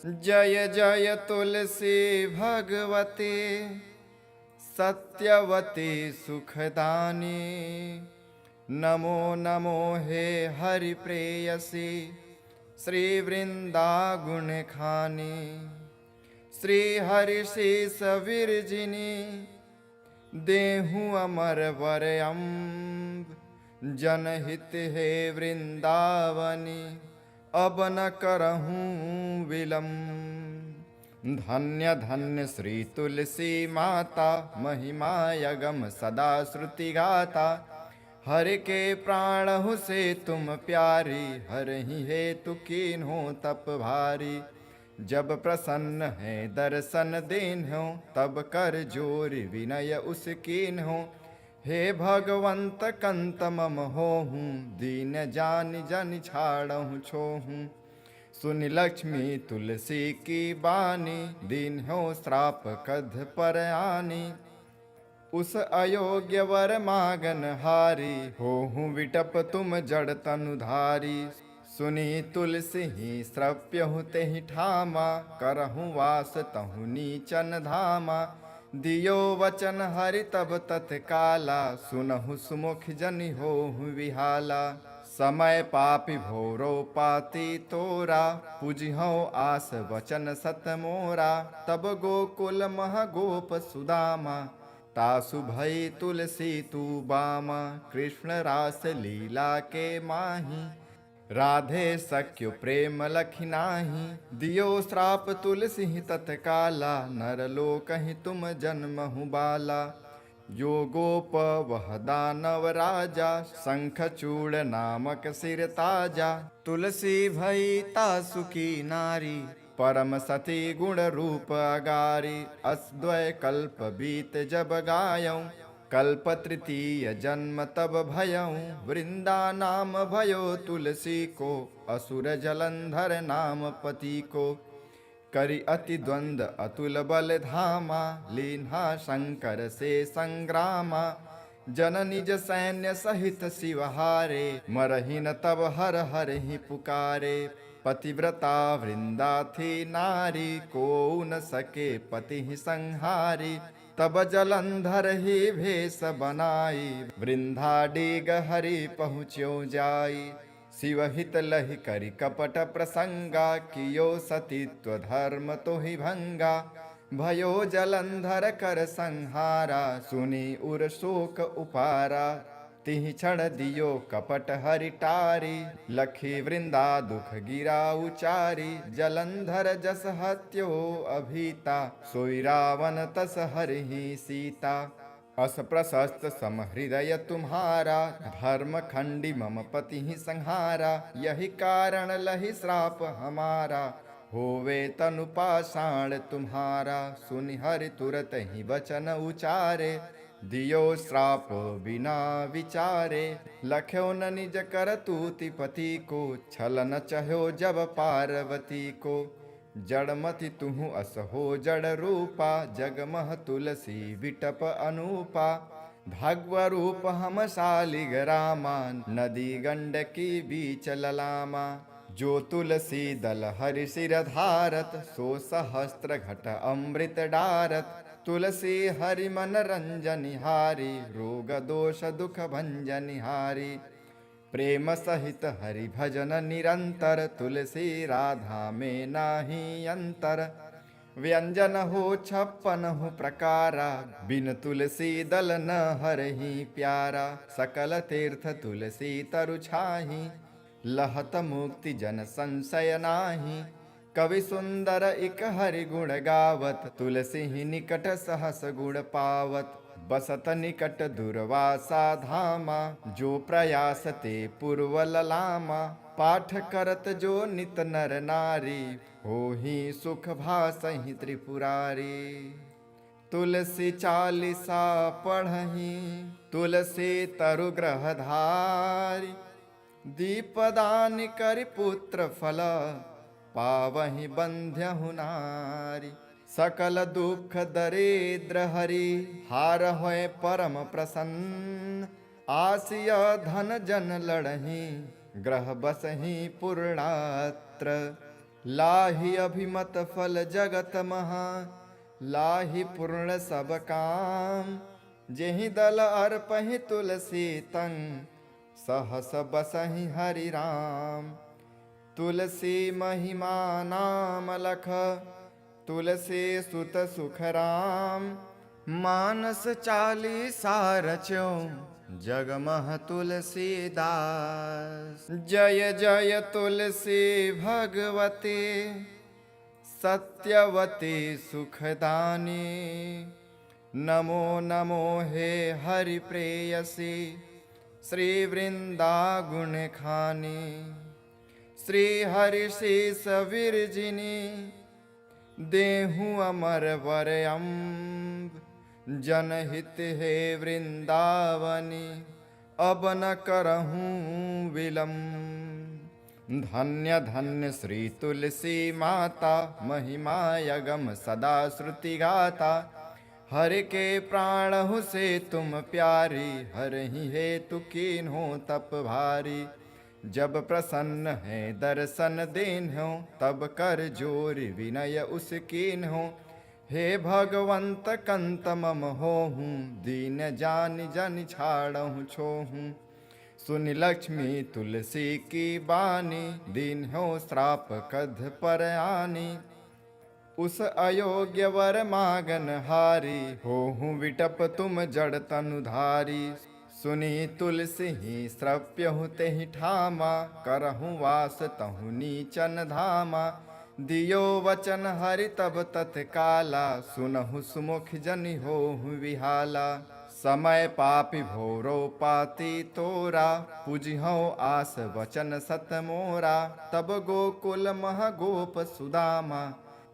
जय जय तुलसी भगवती, सत्यवती सुखदानी। नमो नमो हे हरि प्रेयसी, श्री वृंदा गुण खानी। श्री हरि शेष विरजिनी, देहु अमर वर अम्ब। जनहित हे वृंदावनी, अब न करहूँ विलम्ब। धन्य धन्य श्री तुलसी माता, महिमा यगम सदा श्रुति गाता। हर के प्राणहु से तुम प्यारी, हर ही हेतु कीन्हो तप भारी। जब प्रसन्न है दर्शन देन्हो, तब कर जोर विनय उस कीन्हो। हे भगवंत कंत मम होहूँ, दीन जान जन छाड़हूँ छोहूँ। सुनि लक्ष्मी तुलसी की बानी, दीन हो श्राप कध पर आनी। उस अयोग्य वर मागन हारी, होहूँ विटप तुम जड़ तनुधारी। सुनी तुलसी ही श्रव्यहु तेहि ठामा, करहूँ वास तहु नीचन धामा। दियो वचन हरि तब तत्काला, सुनहु सुमुख जनि होहु विहाला। समय पापी भोरो पाती तोरा, पुजिहो आस वचन सत मोरा। तब गोकुल मह गोप सुदामा, तासु भई तुलसी तू बामा, कृष्ण रास लीला के माही। राधे सख्यु प्रेम लखि नाही, दियो श्राप तुलसी तत्काला। नर लोकहि तुम जन्महु बाला। यो गोप वह दानव राजा, शंख चूड़ नामक सिर ताजा। तुलसी भई तासु की नारी, परम सती गुण रूप अगारी। अस्द्वय कल्प बीत जब गायऊं, कल्प तृतीय जन्म तब भयऊं। वृंदा नाम भयो तुलसी को, असुर जलंधर नाम पति को। करि अति द्वंद अतुल बल धामा, लीन्हा शंकर से संग्रामा। जन निज सैन्य सहित शिवहारे, मरहि न तब हर हर ही पुकारे। पतिव्रता वृंदा थी नारी, को न सके पति ही संहारी। तब जलंधर ही भेष बनाई, वृंदा डीग हरि पहुँच्यो जाई। शिवहित लहि करि कपट प्रसंगा, कियो सतीत्व धर्म तो ही भंगा। भयो जलंधर कर संहारा, सुनी उर शोक उपारा। तिहि क्षण दियो कपट हरि टारी, लखी वृंदा दुख गिरा उचारी। जलंधर जस हत्यो अभीता, सोई रावण तस हरिहि सीता। अस प्रशस्त सम हृदय तुम्हारा, धर्म खंडी मम पति ही संहारा। यही कारण लहि श्राप हमारा, होवे तनु पाषाण तुम्हारा। सुनि हरि तुरत ही वचन उचारे, दियो श्राप बिना विचारे। लख्यो न निज कर तूति पति को, छलन चह्यो जब पार्वती को। जड़मति तुहु अस हो जड़ रूपा, जगमह तुलसी विटप अनूपा। भगव रूप हम शालिग्रामा, नदी गंडकी बीच ललामा। जो तुलसी दल हरि सिर धारत, सो सहस्त्र घट अमृत डारत। तुलसी हरि मन रंजनिहारी, रोग दोष दुख भंजनिहारी। प्रेम सहित हरि भजन निरंतर, तुलसी राधा में नाही अंतर। व्यंजन हो 56 प्रकारा, बिन तुलसी दल न हरहि प्यारा। सकल तीर्थ तुलसी तरु छाही, लहत मुक्ति जन संशय नाही। कवि सुंदर इक हरि गुण गावत, तुलसी ही निकट सहस गुण पावत। बसत निकट दुर्वासा धामा, जो प्रयास ते पूर्व ललामा। पाठ करत जो नित नर नारी, होहि सुख भासहि त्रिपुरारी। तुलसी चालीसा पढ़हि, तुलसी तरु ग्रह धारी। दीपदान करि पुत्र फल, पावहि बंध्यहु नारी। सकल दुख दरिद्र हरि, हार होय परम प्रसन्न। आसिय धन जन लड़हि, ग्रह बसहि पूर्णात्र। लाहि अभिमत फल जगत महा, लाहि पूर्ण सब काम। जेहि दल अर्पहि तुलसी तन, सहस बसहि हरि राम। तुलसी महिमा नाम लख, तुलसी सुत सुख राम। मानस चालीसा रच्यो, जगमह तुलसीदास। जय जय तुलसी भगवती, सत्यवती सुखदानी। नमो नमो हे हरि प्रेयसी, श्री वृंदागुण खानी। श्री हरि शीस विरजिनी, देहु अमर वर अम्ब। जनहित हे वृंदावनी, अब न करहूँ विलम्ब। धन्य धन्य श्री तुलसी माता, महिमा यगम सदा श्रुति गाता। हर के प्राणहु से तुम प्यारी, हर ही हेतु कीन्हो तप भारी। जब प्रसन्न है दर्शन देन्हो, तब कर जोर विनय उस कीन्हो। हे भगवंत कंत मम होहूँ, दीन जान जन छाड़हूँ छोहूँ। सुन लक्ष्मी तुलसी की बानी, दीन हो श्राप कध पर आनी। उस अयोग्य वर मागन हारी, होहु विटप तुम जड़ तनुधारी। सुनी तुलसी ही श्रव्यहु तेहि ठामा, करहु वास तहु नीचन धामा। दियो वचन हरि तब तत्काला, सुनहु सुमुख जनि होहु विहाला। समय पापी भोरो पाती तोरा, पुजिहौ आस वचन सत मोरा। तब गोकुल मह गोप सुदामा,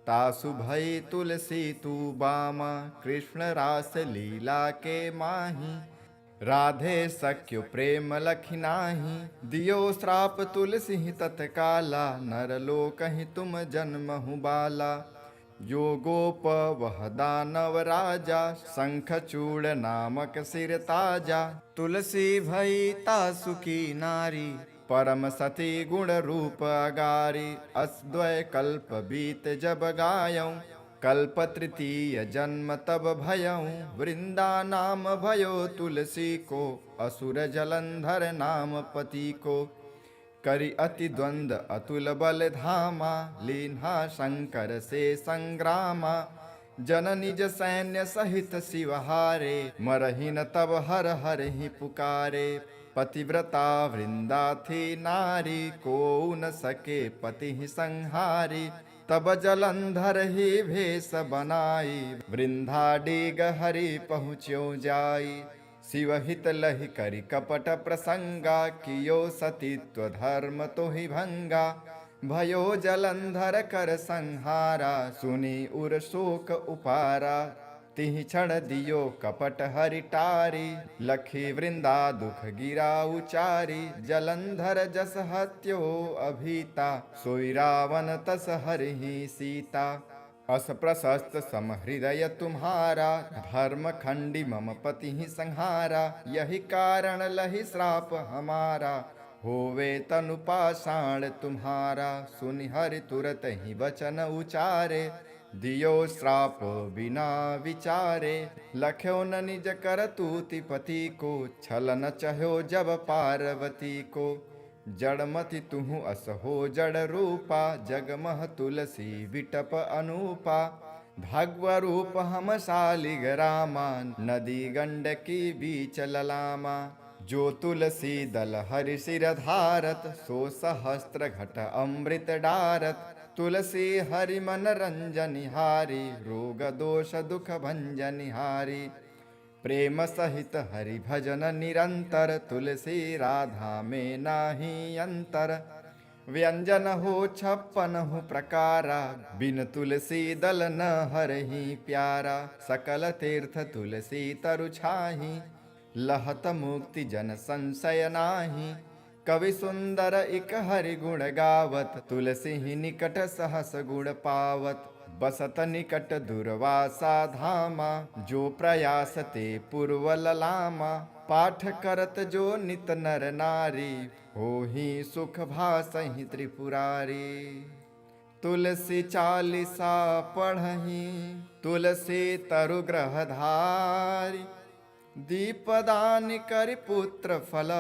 तासु भई तुलसी तू बामा। कृष्ण रास लीला के माही, राधे सख्यु प्रेम लखि नाही। दियो श्राप तुलसी तत्काला, नरलोकहि तुम जन्महु बाला। यो गोप वह दानव राजा, शंख चूड़ नामक सिर ताजा। तुलसी भई तासु की नारी, परम सती गुण रूप अगारी। अस्द्वय कल्प बीत जब गायऊं, कल्प तृतीय जन्म तब भयऊं। वृंदा नाम भयो तुलसी को, असुर जलंधर नाम पति को। करि अति द्वंद अतुल बल धामा, लीन्हा शंकर से संग्रामा। जन निज सैन्य सहित शिवहारे, मरहि न तब हर हर ही पुकारे। पतिव्रता वृंदा थी नारी, को न सके पति ही संहारी। तब जलंधर ही भेष बनाई, वृंदा डीग हरि पहुँच्यो जाई। शिवहित लहि करि कपट प्रसंगा, कियो सतीत्व धर्म तोहि भंगा। भयो जलंधर कर संहारा, सुनी उर शोक उपारा। तिहि क्षण दियो कपट हरि टारी, लखी वृंदा दुख गिरा उचारी। जलंधर जस हत्यो अभीता, सोई रावण तस हरिहि सीता। अस प्रशस्त समहृदय तुम्हारा, धर्म खंडी मम पति ही संहारा। यही कारण लहि श्राप हमारा, होवे तनु पाषाण तुम्हारा। सुनि हरि तुरत ही वचन उचारे, दियो श्राप बिना विचारे। लख्यो न निज कर तूति पति को, छल न चह्यो जब पार्वती को। जड़मति तुहु अस हो जड़ रूपा, जगमह तुलसी विटप अनूपा। भगव रूप हम शालिग्रामा, नदी गंडकी बीच ललामा। जो तुलसी दल हरि सिर धारत, सो सहस्त्र घट अमृत डारत। तुलसी हरि मन रंजनिहारी, रोग दोष दुख भंजनिहारी। प्रेम सहित हरि भजन निरंतर, तुलसी राधा में नाही अंतर। व्यंजन हो 56 प्रकारा, बिन तुलसी दल न हरहि प्यारा। सकल तीर्थ तुलसी तरु छाही, लहत मुक्ति जन संशय नाही। कवि सुंदर इक हरि गुण गावत, तुलसी ही निकट सहस गुण पावत। बसत निकट दुर्वासा धामा, जो प्रयास ते पूर्व ललामा। पाठ करत जो नित नर नारी, होहि सुख भासहि त्रिपुरारी। तुलसी चालीसा पढ़हि, तुलसी तरु ग्रह धारी। दीपदान करि पुत्र फल,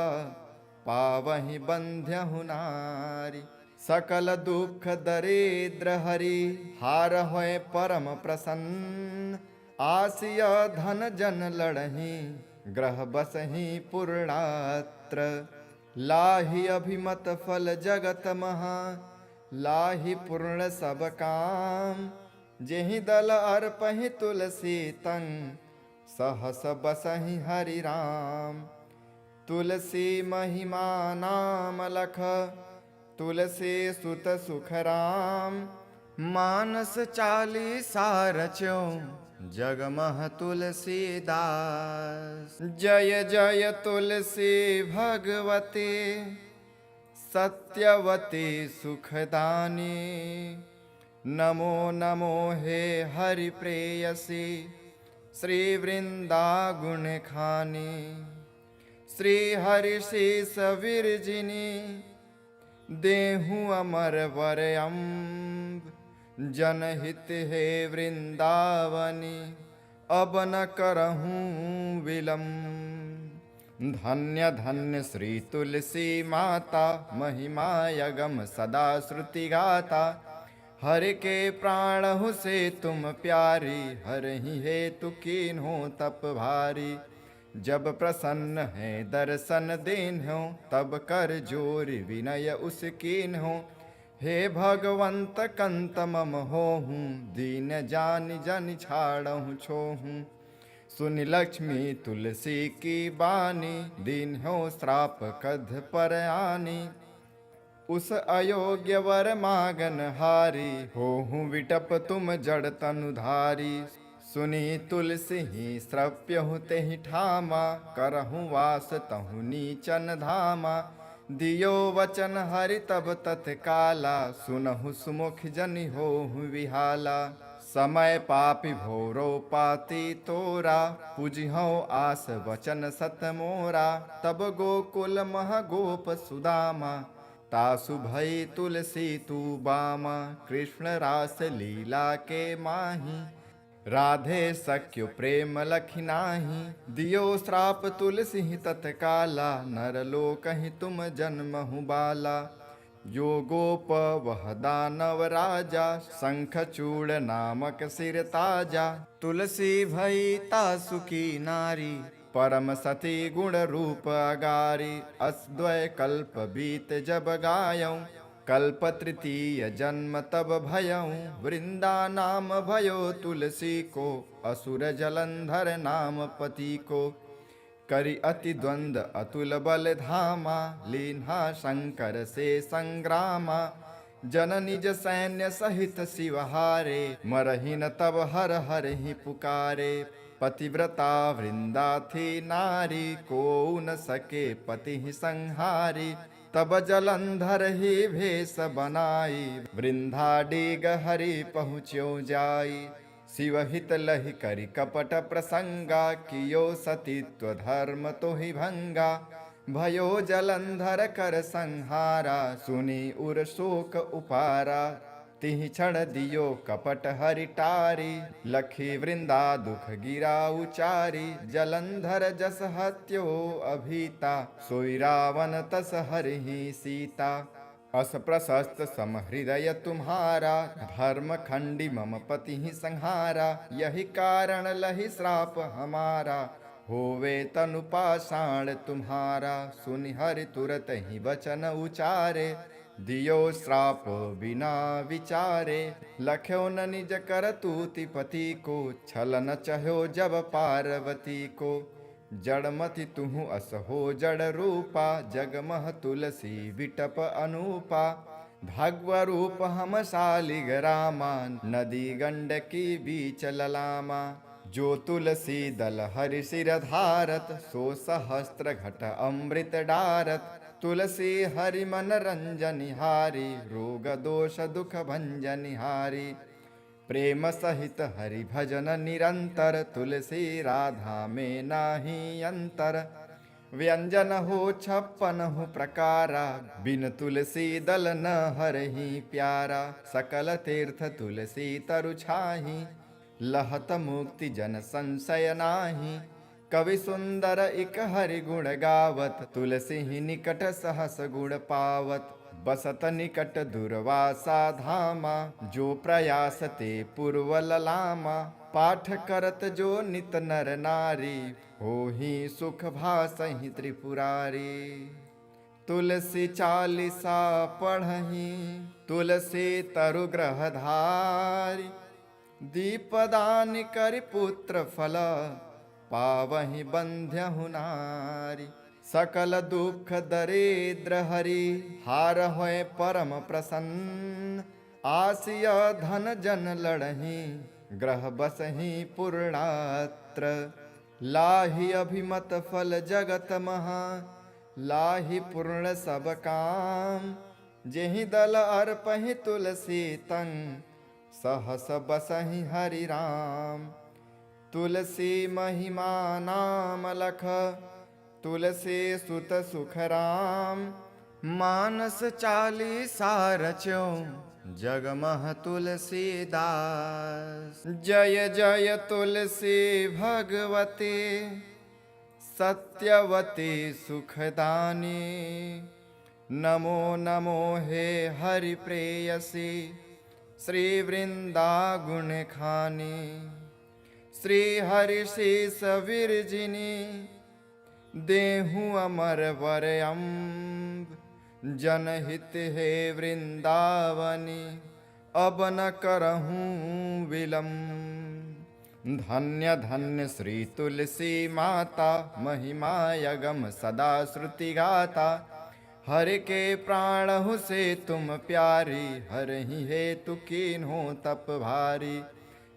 पावहि बंध्यहु नारी। सकल दुख दरिद्र हरि, हार होय परम प्रसन्न। आसिय धन जन लड़हि, ग्रह बसहि पूर्णात्र। लाहि अभिमत फल जगत महा, लाहि पूर्ण सब काम। जेहि दल अर्पहि तुलसी तन, सहस बसहि हरि राम। तुलसी महिमा नाम लख, तुलसी सुत सुख राम। मानस चालीसा रच्यो, जगमह तुलसीदास। जय जय तुलसी भगवती, सत्यवती सुखदानी। नमो नमो हे हरि प्रेयसी, श्री वृंदा गुण खानी। श्री हरि शीस विरजिनी, देहु अमर वर अम्ब। जनहित हे वृंदावनी, अब न करहूँ विलम्ब। धन्य धन्य श्री तुलसी माता, महिमा यगम सदा श्रुति गाता। हर के प्राणहु से तुम प्यारी, हर ही हेतु कीन्हो तप भारी। जब प्रसन्न है दर्शन देन्हो, तब कर जोर विनय उस कीन्हो। हे भगवंत कंत मम होहूँ, दीन जानि जनि छाड़हु छोहूँ। सुनि लक्ष्मी तुलसी की बानी, दीन हो श्राप कध पर आनी। उस अयोग्य वर मागन हारी, होहूँ विटप तुम जड़ तनुधारी। सुनी तुलसी ही श्रव्यहु तेहि ठामा, करहु वास तहु नीचन धामा। दियो वचन हरि तब तत्काला, सुनहु सुमुख जनि होहु विहाला। समय पापी भोरो पाती तोरा, पुजिहौ आस वचन सत मोरा। तब गोकुल मह गोप सुदामा, तासु भई तुलसी तू बामा। कृष्ण रास लीला के माही, राधे सख्यु प्रेम लखि नाही। दियो श्राप तुलसी तत्काला, नर लोकहि तुम जन्महु बाला। यो गोप वह दानव राजा, शंख चूड़ नामक सिर ताजा। तुलसी भई तासु की नारी, परम सती गुण रूप अगारी। अस्द्वय कल्प बीत जब गायऊँ, कल्प तृतीय जन्म तब भयऊँ। वृंदा नाम भयो तुलसी को, असुर जलंधर नाम पति को। करि अति द्वंद अतुल बल धामा, लीन्हा शंकर से संग्रामा। जन निज सैन्य सहित शिवहारे, मरहि न तब हर हर ही पुकारे। पतिव्रता वृंदा थी नारी, को न सके पति ही संहारी। तब जलंधर ही भेष बनाई, वृंदा डीग हरि पहुँच्यो जाई। शिवहित लहि करि कपट प्रसंगा, कियो सतीत्व धर्म तो ही भंगा। भयो जलंधर कर संहारा, सुनी उर शोक उपारा। तिहि क्षण दियो कपट हरि टारी, लखी वृंदा दुख गिरा उचारी। जलंधर जस हत्यो अभीता, सोई रावण तस हरिहि सीता। अस प्रशस्त सम हृदय तुम्हारा, धर्म खंडी मम पति ही संहारा। यही कारण लहि श्राप हमारा, होवे तनु पाषाण तुम्हारा। सुनि हरि तुरत ही वचन उचारे, दियो श्राप बिना विचारे। लख्यो न निज कर तूति पति को, छल न चह्यो जब पार्वती को। जड़मति तुहु अस हो जड़ रूपा, जगमह तुलसी विटप अनूपा। भगव रूप हम शालिग्रामा, नदी गंडकी बीच ललामा। जो तुलसी दल हरि सिर धारत, सो सहस्त्र घट अमृत डारत। तुलसी हरि मन रंजनिहारी, रोग दोष दुख भंजनिहारी। प्रेम सहित हरि भजन निरंतर, तुलसी राधा में नाही अंतर। व्यंजन हो 56 प्रकारा, बिन तुलसी दल न हरहि प्यारा। सकल तीर्थ तुलसी तरु छाही, लहत मुक्ति जन संशय नाही। कवि सुंदर इक हरि गुण गावत, तुलसी ही निकट सहस गुण पावत। बसत निकट दुर्वासा धामा, जो प्रयास ते पूर्व ललामा। पाठ करत जो नित नर नारी, होहि सुख भासहि त्रिपुरारी। तुलसी चालीसा पढ़हि, तुलसी तरु ग्रह धारी। दीपदान करि पुत्र फल, पावहि बंध्यहु नारी। सकल दुख दरिद्र हरि, हार होय परम प्रसन्न। आसिय धन जन लड़हि, ग्रह बसहि पूर्णात्र। लाहि अभिमत फल जगत महा, लाहि पूर्ण सब काम। जेहि दल अर्पहि तुलसी तन, सहस बसहि हरि राम। तुलसी महिमा नाम लख, तुलसी सुत सुख राम। मानस 40 रच्यो, जगमह तुलसीदास। जय जय तुलसी भगवती, सत्यवती सुखदानी। नमो नमो हे हरि प्रेयसी, श्री वृंदागुण खानी। श्री हरि शेष विरजिनी देहु अमर वर अम्ब। जनहित हे वृंदावनी अब न करहूँ विलम्ब। धन्य धन्य श्री तुलसी माता महिमा यगम सदा श्रुति गाता। हर के प्राणहु से तुम प्यारी हर ही हेतु कीन्हो तप भारी।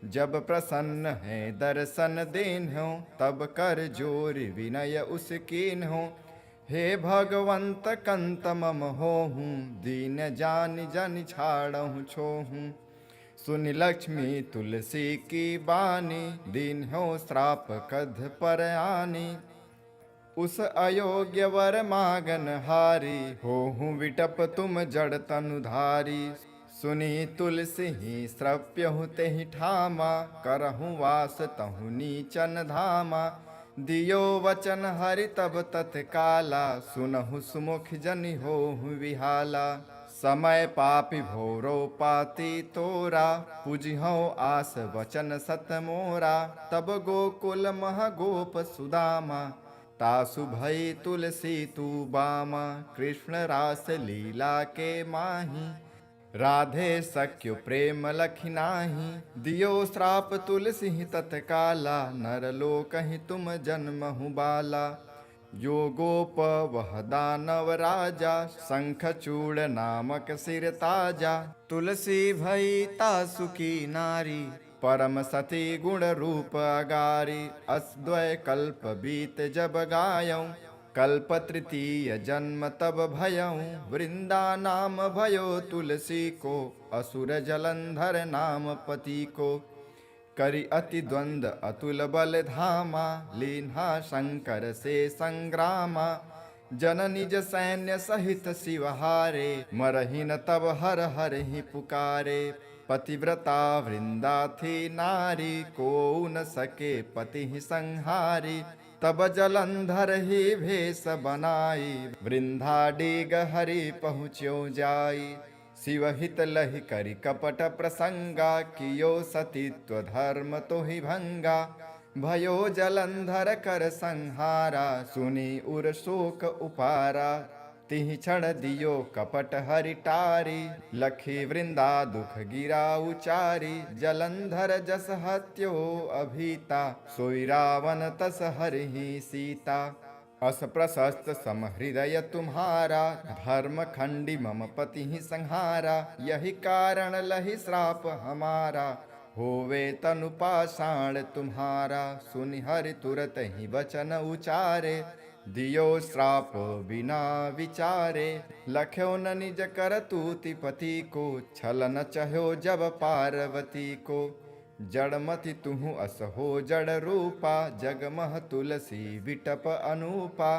जब प्रसन्न है दर्शन देन्हो तब कर जोर विनय उस कीन्हो। हे भगवंत कंत मम होहूँ दीन जान जन छाड़हूँ छोहूँ। सुन लक्ष्मी तुलसी की बानी दीन हो श्राप कध पर आनी। उस अयोग्य वर मागन हारी होहूँ विटप तुम जड़ तनुधारी। सुनी तुलसी ही श्रव्यहु तेहि ठामा करहूँ वास तहु नीचन धामा। दियो वचन हरि तब तत्काला सुनहु सुमुख जनि होहु विहाला। समय पापी भोरो पाती तोरा पुजिहो आस वचन सत मोरा। तब गोकुल मह गोप सुदामा तासु भई तुलसी तू बामा। कृष्ण रास लीला के माही राधे सख्यु प्रेम लखि नाही। दियो श्राप तुलसी तत्काला नर लोकहि तुम जन्महु बाला। यो गोप वह दानव राजा शंख चूड़ नामक सिर ताजा। तुलसी भई तासु की नारी परम सती गुण रूप अगारी। अस्द्वय कल्प बीत जब गायऊँ कल्प तृतीय जन्म तब भयऊँ। वृंदा नाम भयो तुलसी को असुर जलंधर नाम पति को। करि अति द्वंद अतुल बल धामा लीन्हा शंकर से संग्रामा। जन निज सैन्य सहित शिवहारे मरहिन तब हर हर ही पुकारे। पतिव्रता वृंदा थी नारी को न सके पति ही संहारी। तब जलंधर ही भेष बनाई वृंदा डीग हरि पहुँच्यो जाई। शिवहित लहि करि कपट प्रसंगा कियो सतीत्व धर्म तो ही भंगा। भयो जलंधर कर संहारा सुनी उर शोक उपारा। तिहि क्षण दियो कपट हरि टारी लखी वृंदा दुख गिरा उचारी। जलंधर जस हत्यो अभीता सोई रावण तस हरिहि सीता। अस प्रशस्त समहृदय तुम्हारा धर्म खंडी मम पति ही संहारा। यही कारण लहि श्राप हमारा होवे तनु पाषाण तुम्हारा। सुनि हरि तुरत ही वचन उचारे दियो श्राप बिना विचारे। लख्यो न निज कर तूति पति को छल न चह्यो जब पार्वती को। जड़मति तुहु अस हो जड़ रूपा जगमह तुलसी विटप अनूपा।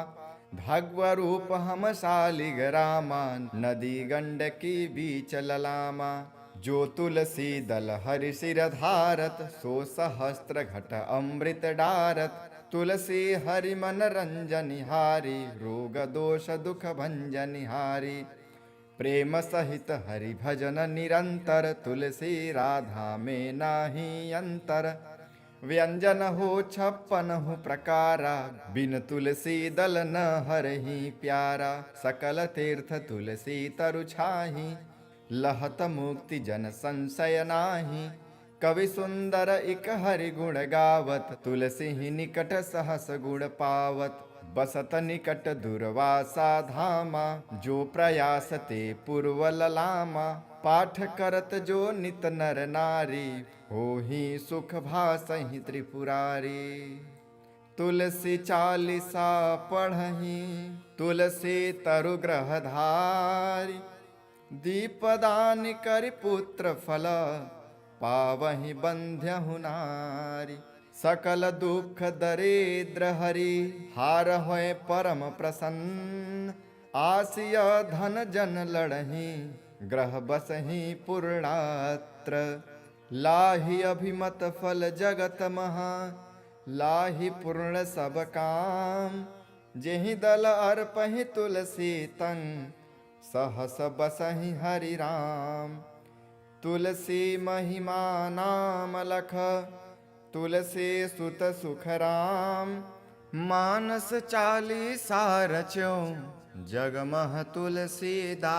भगव रूप हम शालिग्रामा नदी गंडकी बीच ललामा। जो तुलसी दल हरि सिर धारत सो सहस्त्र घट अमृत डारत। तुलसी हरि मन रंजनिहारी रोग दोष दुख भंजनिहारी। प्रेम सहित हरि भजन निरंतर तुलसी राधा में नाही अंतर। व्यंजन हो 56 प्रकारा बिन तुलसी दल न हरहि प्यारा। सकल तीर्थ तुलसी तरु छाही लहत मुक्ति जन संशय नाही। कवि सुंदर इक हरि गुण गावत तुलसी ही निकट सहस गुण पावत। बसत निकट दुर्वासा धामा जो प्रयास ते पूर्व ललामा। पाठ करत जो नित नर नारी होहि सुख भासहि त्रिपुरारी। तुलसी चालीसा पढ़हि तुलसी तरु ग्रह धारी। दीपदान करि पुत्र फल पावहि बंध्यहु नारी। सकल दुख दरिद्र हरि हार होय परम प्रसन्न। आसिय धन जन लड़हि ग्रह बसहि पूर्णात्र। लाहि अभिमत फल जगत महा लाहि पूर्ण सब काम। जेहि दल अर्पहि तुलसी तन सहस बसहि हरि राम। तुलसी महिमा नाम लख, तुलसी सुत सुख राम। मानस चालीसा रच्यो, जग मह तुलसीदास।